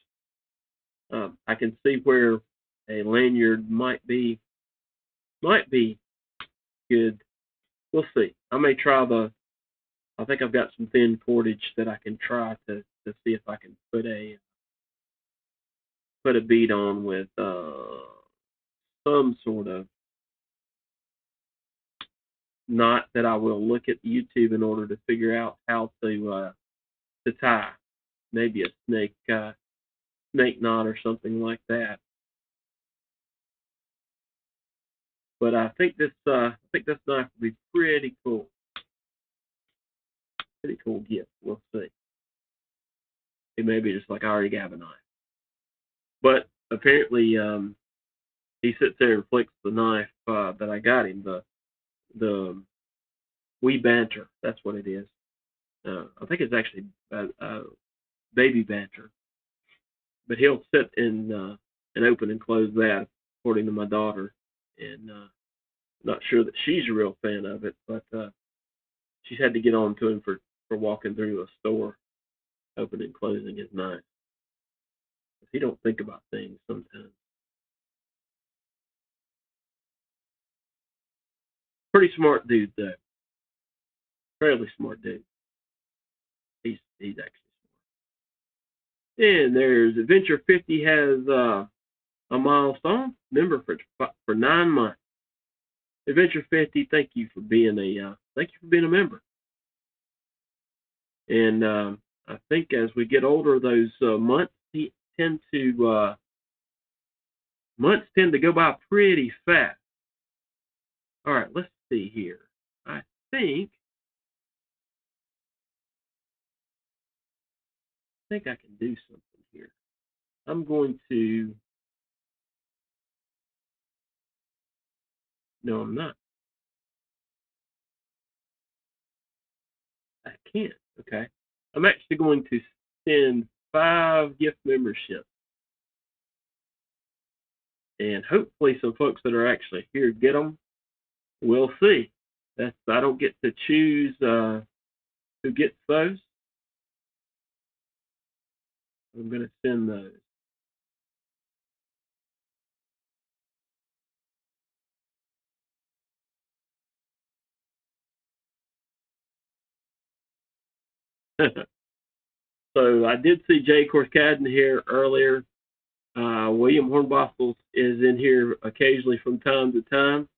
I can see where a lanyard might be good. We'll see. I may try I think I've got some thin cordage that I can try to see if I can put a bead on with some sort of knot that I will look at YouTube in order to figure out how to tie. Maybe a snake knot or something like that. But I think this knife will be pretty cool. Pretty cool gift. We'll see. It may be just like I already got a knife. But apparently, he sits there and flicks the knife that I got him. The wee banter. That's what it is. I think it's actually baby banter. But he'll sit and open and close that, according to my daughter. And not sure that she's a real fan of it, but she's had to get on to him for walking through a store, opening and closing his knife. He don't think about things sometimes. Pretty smart dude, though. Fairly smart dude. He's actually smart. And there's Adventure 50 has a milestone member for 9 months. Adventure 50, thank you for being a member. And I think as we get older, those months tend to go by pretty fast. All right, let's see here. I think I can do something here. I'm going to. No, I'm not. I can't. Okay. I'm actually going to send 5 gift memberships. And hopefully some folks that are actually here get them. We'll see. I don't get to choose who gets those. I'm going to send those. So I did see Jay Corskadden here earlier. William Hornbostel is in here occasionally from time to time.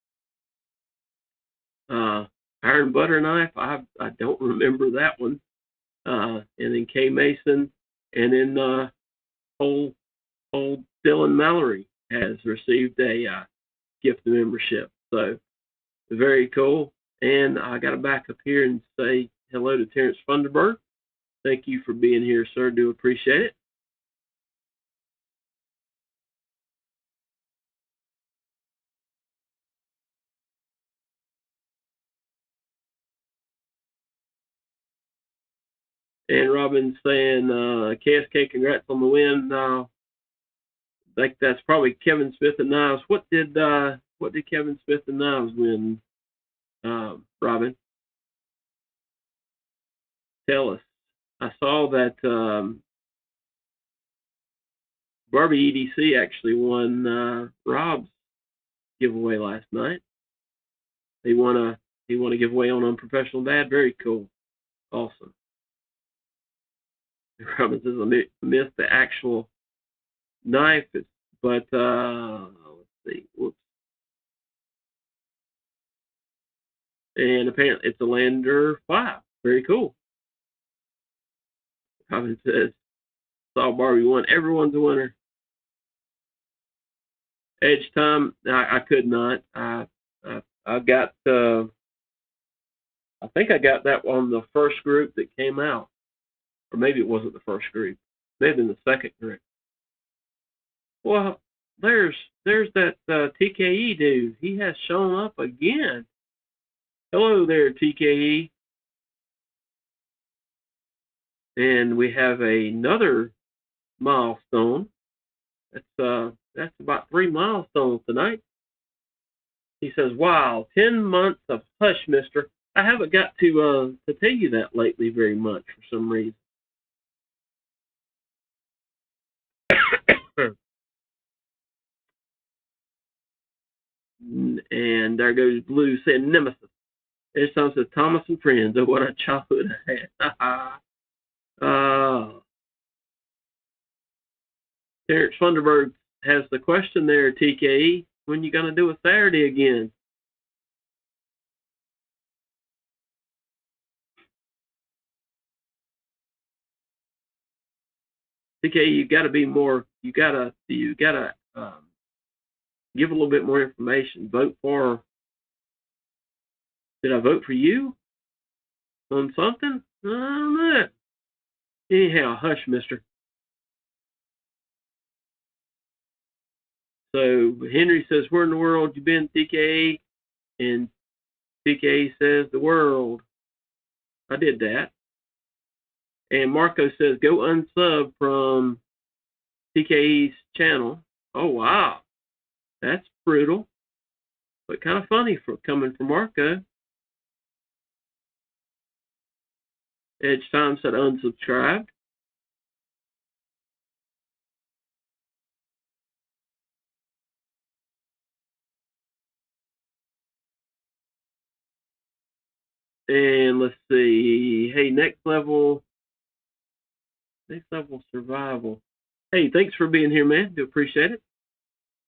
Iron butter knife, I don't remember that one. And then Kay Mason, and then old Dylan Mallory has received a gift membership. So very cool. And I got to back up here and say hello to Terrence Funderburg. Thank you for being here, sir. Do appreciate it. And Robin's saying, KSK, congrats on the win. I think that's probably Kevin Smith and Knives. What did Kevin Smith and Knives win, Robin? Tell us. I saw that Barbie EDC actually won Rob's giveaway last night. He won a giveaway on Unprofessional Dad. Very cool. Awesome. Robin says I missed the actual knife, but let's see. Whoops. And apparently it's a Lander 5. Very cool. Robin says, saw Barbie won. Everyone's a winner. Edge time, I could not. I got. I think I got that on the first group that came out, or maybe it wasn't the first group. Maybe in the second group. Well, there's that TKE dude. He has shown up again. Hello there, TKE. And we have another milestone. That's about 3 milestones tonight. He says, "Wow, 10 months of hush, mister." I haven't got to tell you that lately very much for some reason. And there goes Blue saying Nemesis. There's some says Thomas and Friends. Oh, what a childhood I had. Terrence Funderburg has the question there, TKE. When you gonna do a Saturday again? TKE, you got to be more. You gotta give a little bit more information. Vote for. Did I vote for you on something? I don't know. Anyhow, hush, mister. So Henry says, where in the world you been, TKA? And TKA says, the world. I did that. And Marco says, go unsub from TKE's channel. Oh, wow. That's brutal. But kind of funny for coming from Marco. Edge Time said unsubscribed. And let's see. Hey, next level survival. Hey, thanks for being here, man. Do appreciate it.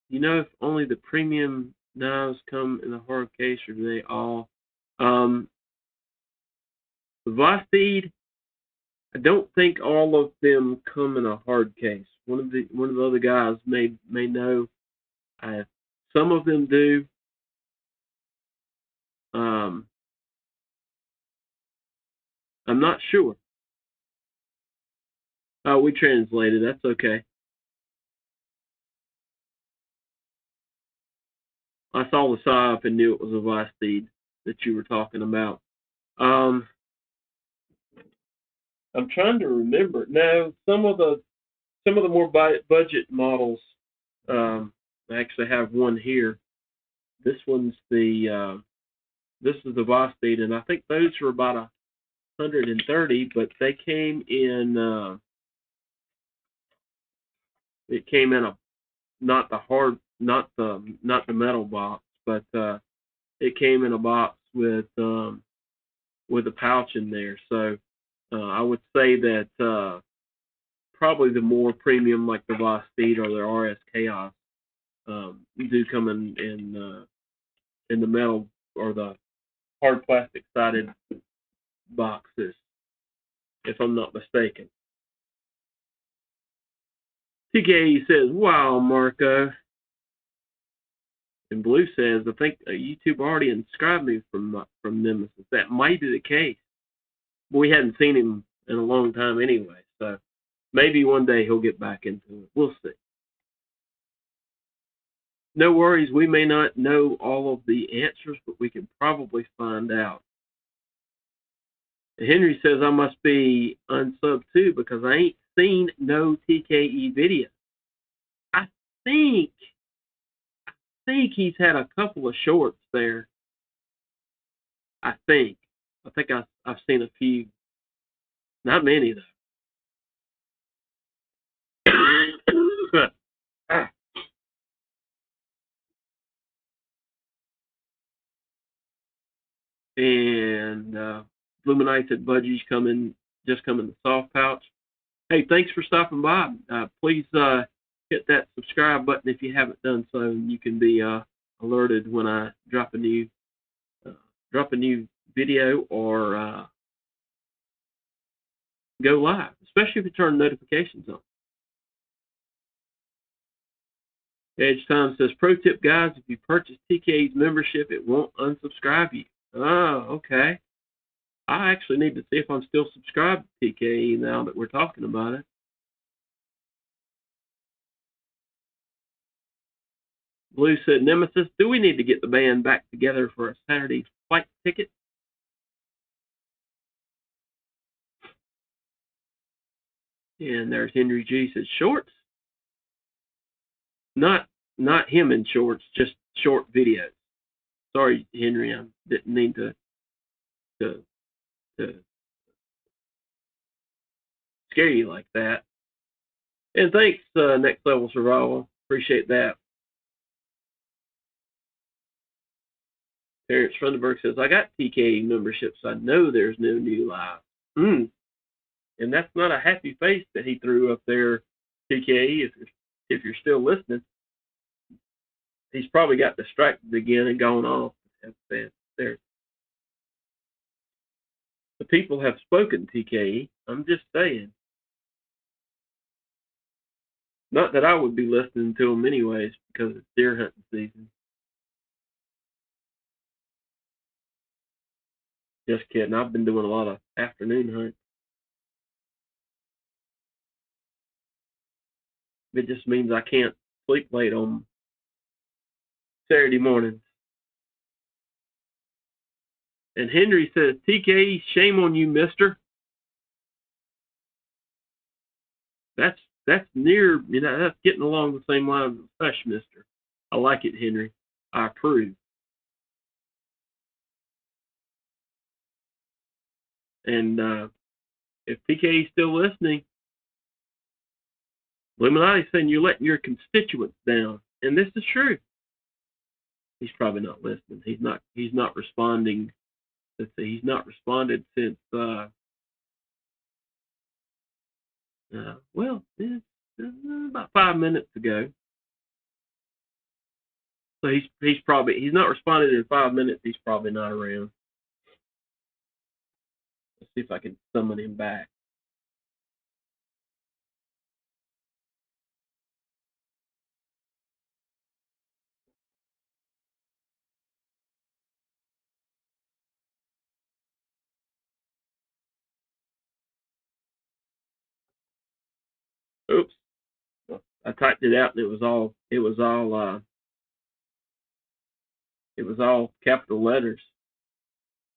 You know, if only the premium knives come in a hard case, or do they all? The Vosteed, I don't think all of them come in a hard case. One of the other guys may know. Some of them do. I'm not sure. Oh, we translated. That's okay. I saw the sign and knew it was a Vosteed that you were talking about. I'm trying to remember. No, some of the more budget models. I actually have one here. This one's this is the Vosteed, and I think those are about 130, but they came in. It came in a not the hard, not the metal box, but it came in a box with a pouch in there. So I would say that probably the more premium, like the Vosteed or the RS Chaos, do come in the metal or the hard plastic sided boxes, if I'm not mistaken. TK says, "Wow, Marco." And Blue says, "I think YouTube already unsubscribed me from Nemesis." That might be the case. We hadn't seen him in a long time anyway, so maybe one day he'll get back into it. We'll see. No worries, we may not know all of the answers, but we can probably find out. Henry says, I must be unsub too because I ain't seen no TKE video. I think he's had a couple of shorts there. I think I've seen a few. Not many though. And Luminite said budgies just come in the soft pouch. Hey, thanks for stopping by. Please hit that subscribe button if you haven't done so, and you can be alerted when I drop a new video or go live, especially if you turn notifications on. Edge Time says, pro tip, guys, if you purchase TK's membership, it won't unsubscribe you. Oh, okay. I actually need to see if I'm still subscribed to TKE now that we're talking about it. Blue said, Nemesis, do we need to get the band back together for a Saturday flight ticket? And there's Henry G says, shorts? Not him in shorts, just short videos. Sorry, Henry, I didn't mean to scare you like that. And thanks, Next Level Survival. Appreciate that. Terrence Funderburg says, I got TKE memberships. So I know there's no new live. And that's not a happy face that he threw up there, TKE, if you're still listening. He's probably got distracted again and gone off. There. The people have spoken, TKE. I'm just saying. Not that I would be listening to them anyways, because it's deer hunting season. Just kidding. I've been doing a lot of afternoon hunts. It just means I can't sleep late on Saturday mornings. And Henry says, TK, shame on you, mister. That's near, that's getting along the same lines as Fresh Mister. I like it, Henry. I approve. And if TK is still listening, Illuminati saying you're letting your constituents down, and this is true. He's probably not listening. He's not responding. Let's see, he's not responded since about 5 minutes ago. So he's not responded in 5 minutes. He's probably not around. Let's see if I can summon him back. Oops. I typed it out and it was all capital letters.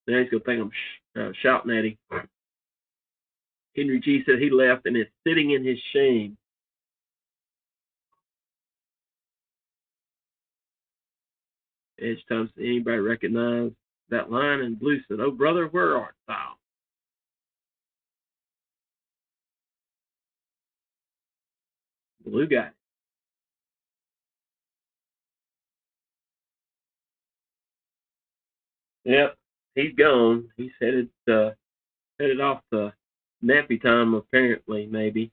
Now he's gonna think I'm shouting at him. Henry G said he left and is sitting in his shame. Edge times anybody recognize that line? And Blue said, "Oh brother, where art thou?" Blue guy. Yep, he's gone. He's headed off to nappy time apparently, maybe.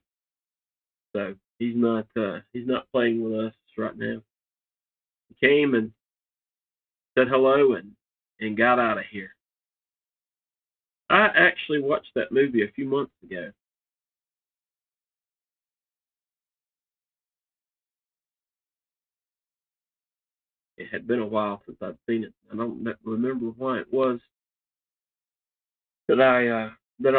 So he's not playing with us right now. He came and said hello and got out of here. I actually watched that movie a few months ago. It had been a while since I'd seen it. I don't remember why it was that I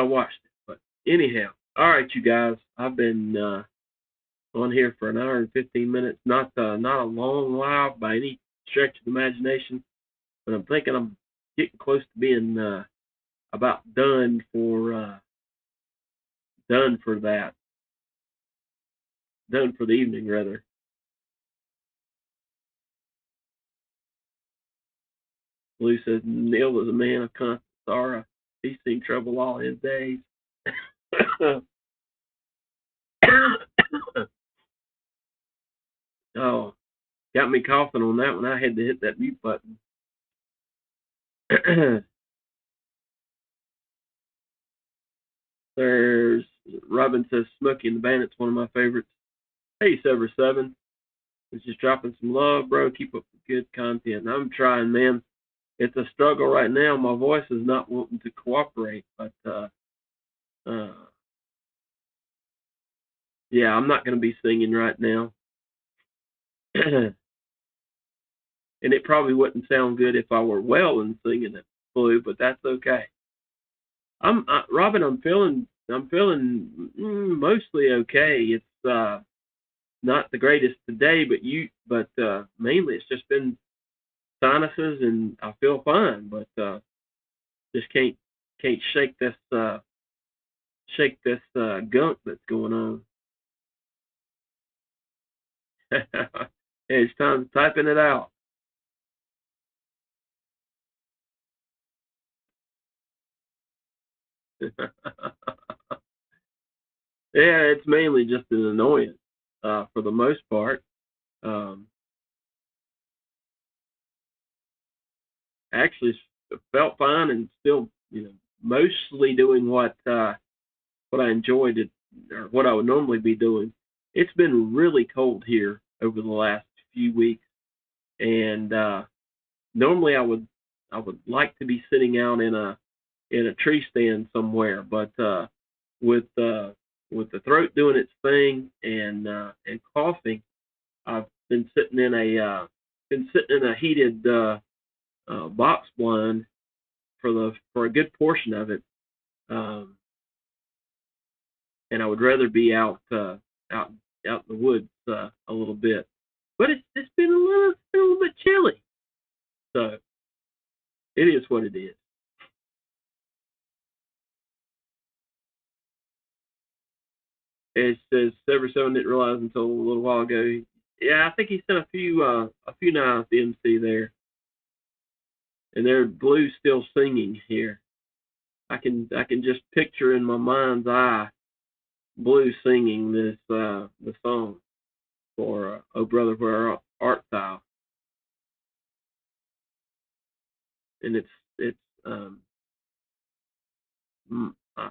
watched it. But anyhow, all right, you guys. I've been on here for an hour and 15 minutes. Not a long while by any stretch of the imagination, but I'm thinking I'm getting close to being about done for that. Done for the evening, rather. Blue says Neil was a man of constant sorrow. He's seen trouble all his days. Oh, got me coughing on that one. I had to hit that mute button. There's Robin says Smokey and the Bandit's one of my favorites. Hey, Sever7. It's just dropping some love, bro. Keep up the good content. I'm trying, man. It's a struggle right now. My voice is not wanting to cooperate, but yeah, I'm not going to be singing right now. And it probably wouldn't sound good if I were well and singing it, Blue, but that's okay. Robin. I'm feeling mostly okay. It's not the greatest today, but mainly it's just been sinuses, and I feel fine, but just can't shake this gunk that's going on. It's time to typing it out. Yeah, it's mainly just an annoyance for the most part. Actually, felt fine and still, mostly doing what I enjoyed it, or what I would normally be doing. It's been really cold here over the last few weeks, and normally I would like to be sitting out in a tree stand somewhere, but with with the throat doing its thing and coughing, I've been sitting in a heated box blind for a good portion of it, um, and I would rather be out in the woods a little bit. But it's been a little bit chilly, so it is what it is. It says Sever Seven didn't realize until a little while ago. Yeah, I think he sent a few knives to MC there, and they're Blue still singing here. I can just picture in my mind's eye Blue singing this the song for "Oh Brother Where Art Thou," and it's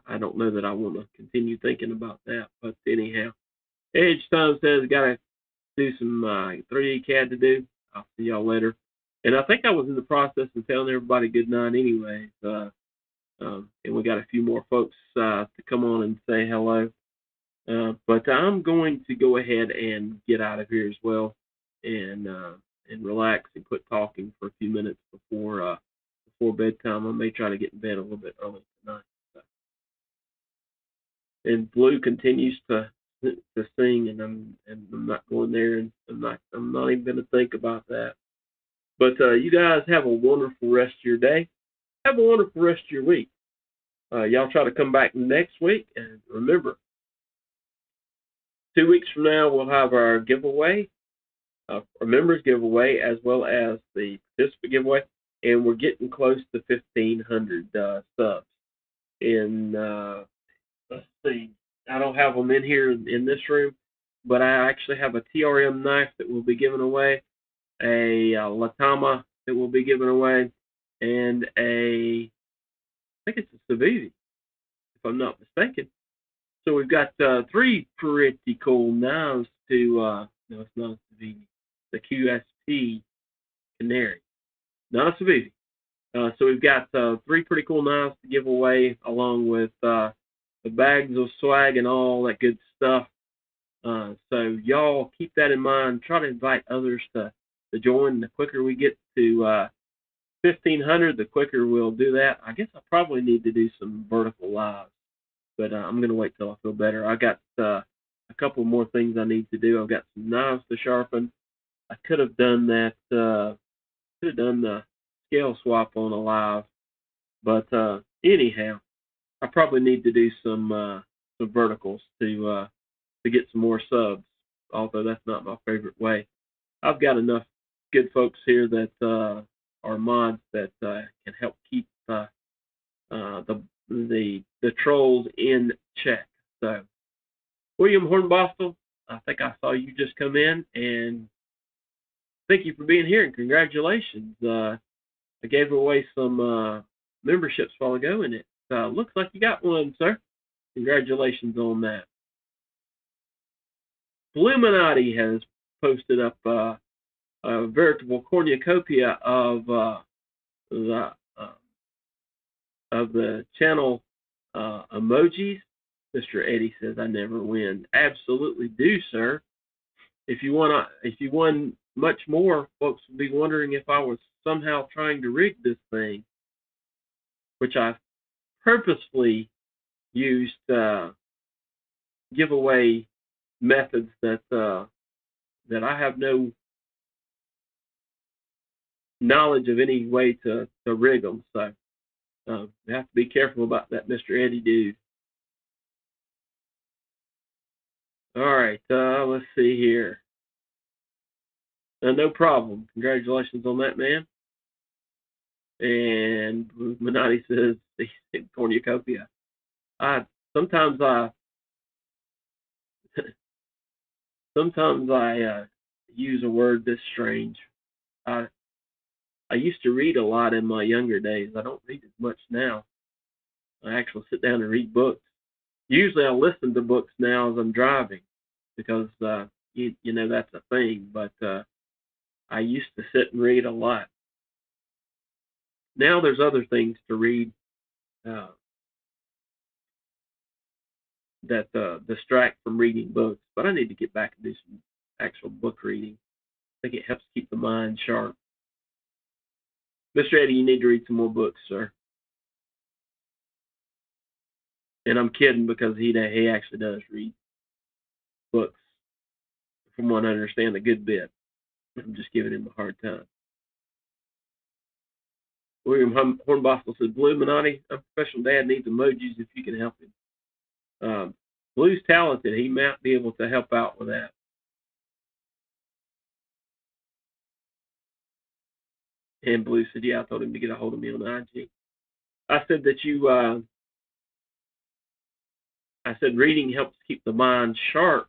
I don't know that I want to continue thinking about that, but anyhow, Edge Time says got to do some 3D CAD to do. I'll see y'all later. And I think I was in the process of telling everybody good night anyway. And we got a few more folks to come on and say hello. But I'm going to go ahead and get out of here as well, and relax and quit talking for a few minutes before bedtime. I may try to get in bed a little bit early tonight. So. And Blue continues to sing, and I'm not going there, and I'm not even going to think about that. But you guys have a wonderful rest of your day. Have a wonderful rest of your week. Y'all try to come back next week, and remember, 2 weeks from now we'll have our giveaway, our members giveaway, as well as the participant giveaway, and we're getting close to 1,500 subs. In let's see, I don't have them in here in this room, but I actually have a TRM knife that will be given away, a Latama that will be given away, and I think it's a Civivi, if I'm not mistaken. So we've got 3 pretty cool knives to, no, it's not a Civivi, the QSP Canary, not a Civivi. So we've got 3 pretty cool knives to give away, along with the bags of swag and all that good stuff. So y'all keep that in mind. Try to invite others to join. The quicker we get to 1,500, the quicker we'll do that. I guess I probably need to do some vertical lives, but I'm going to wait till I feel better. I got a couple more things I need to do. I've got some knives to sharpen. I could have done that. Could have done the scale swap on a live, but anyhow, I probably need to do some verticals to get some more subs. Although that's not my favorite way. I've got enough good folks here that are mods that can help keep the trolls in check. So, William Hornbostel, I think I saw you just come in, and thank you for being here, and congratulations. I gave away some memberships a while ago, and it looks like you got one, sir. Congratulations on that. Bluminati has posted up a veritable cornucopia of the channel emojis. Mr. Eddie says, "I never win." Absolutely do, sir. If you won much more, folks would be wondering if I was somehow trying to rig this thing, which I purposefully used giveaway methods that I have no knowledge of any way to rig them. So you have to be careful about that, Mr. Eddie dude. All right, let's see here. No problem. Congratulations on that, man. And Minotti says cornucopia. Sometimes I use a word this strange. I used to read a lot in my younger days. I don't read as much now. I actually sit down and read books. Usually I listen to books now as I'm driving because you know that's a thing. But I used to sit and read a lot. Now there's other things to read. distract from reading books. But I need to get back and do some actual book reading. I think it helps keep the mind sharp. Mr. Eddie, you need to read some more books, sir. And I'm kidding because he actually does read books, from what I understand, a good bit. I'm just giving him a hard time. William Hornbostel said, Bluminati, a professional dad needs emojis if you can help him. Blue's talented. He might be able to help out with that. And Blue said, yeah, I told him to get a hold of me on IG. I said that I said reading helps keep the mind sharp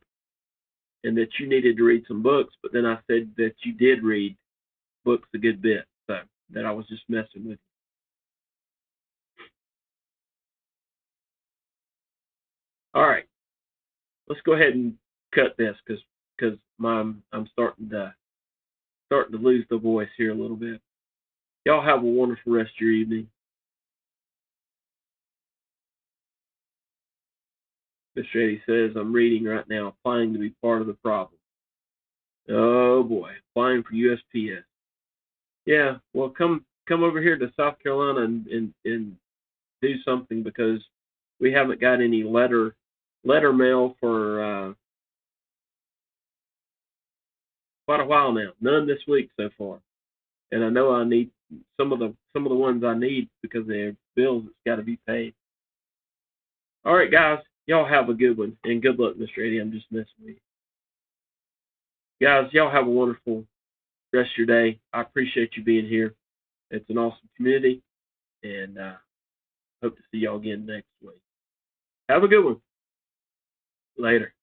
and that you needed to read some books, but then I said that you did read books a good bit, so that I was just messing with you. All right, let's go ahead and cut this because I'm starting to lose the voice here a little bit. Y'all have a wonderful rest of your evening. Mr. Eddie says, I'm reading right now, applying to be part of the problem. Oh boy, applying for USPS. Yeah, well, come over here to South Carolina and do something because we haven't got any letter mail for quite a while now. None this week so far, and I know I need some of the ones I need because they're bills that's got to be paid. All right, guys, y'all have a good one and good luck, Mr. Eddie. I'm just messing with you, guys. Y'all have a wonderful rest of your day. I appreciate you being here. It's an awesome community, and hope to see y'all again next week. Have a good one. Later.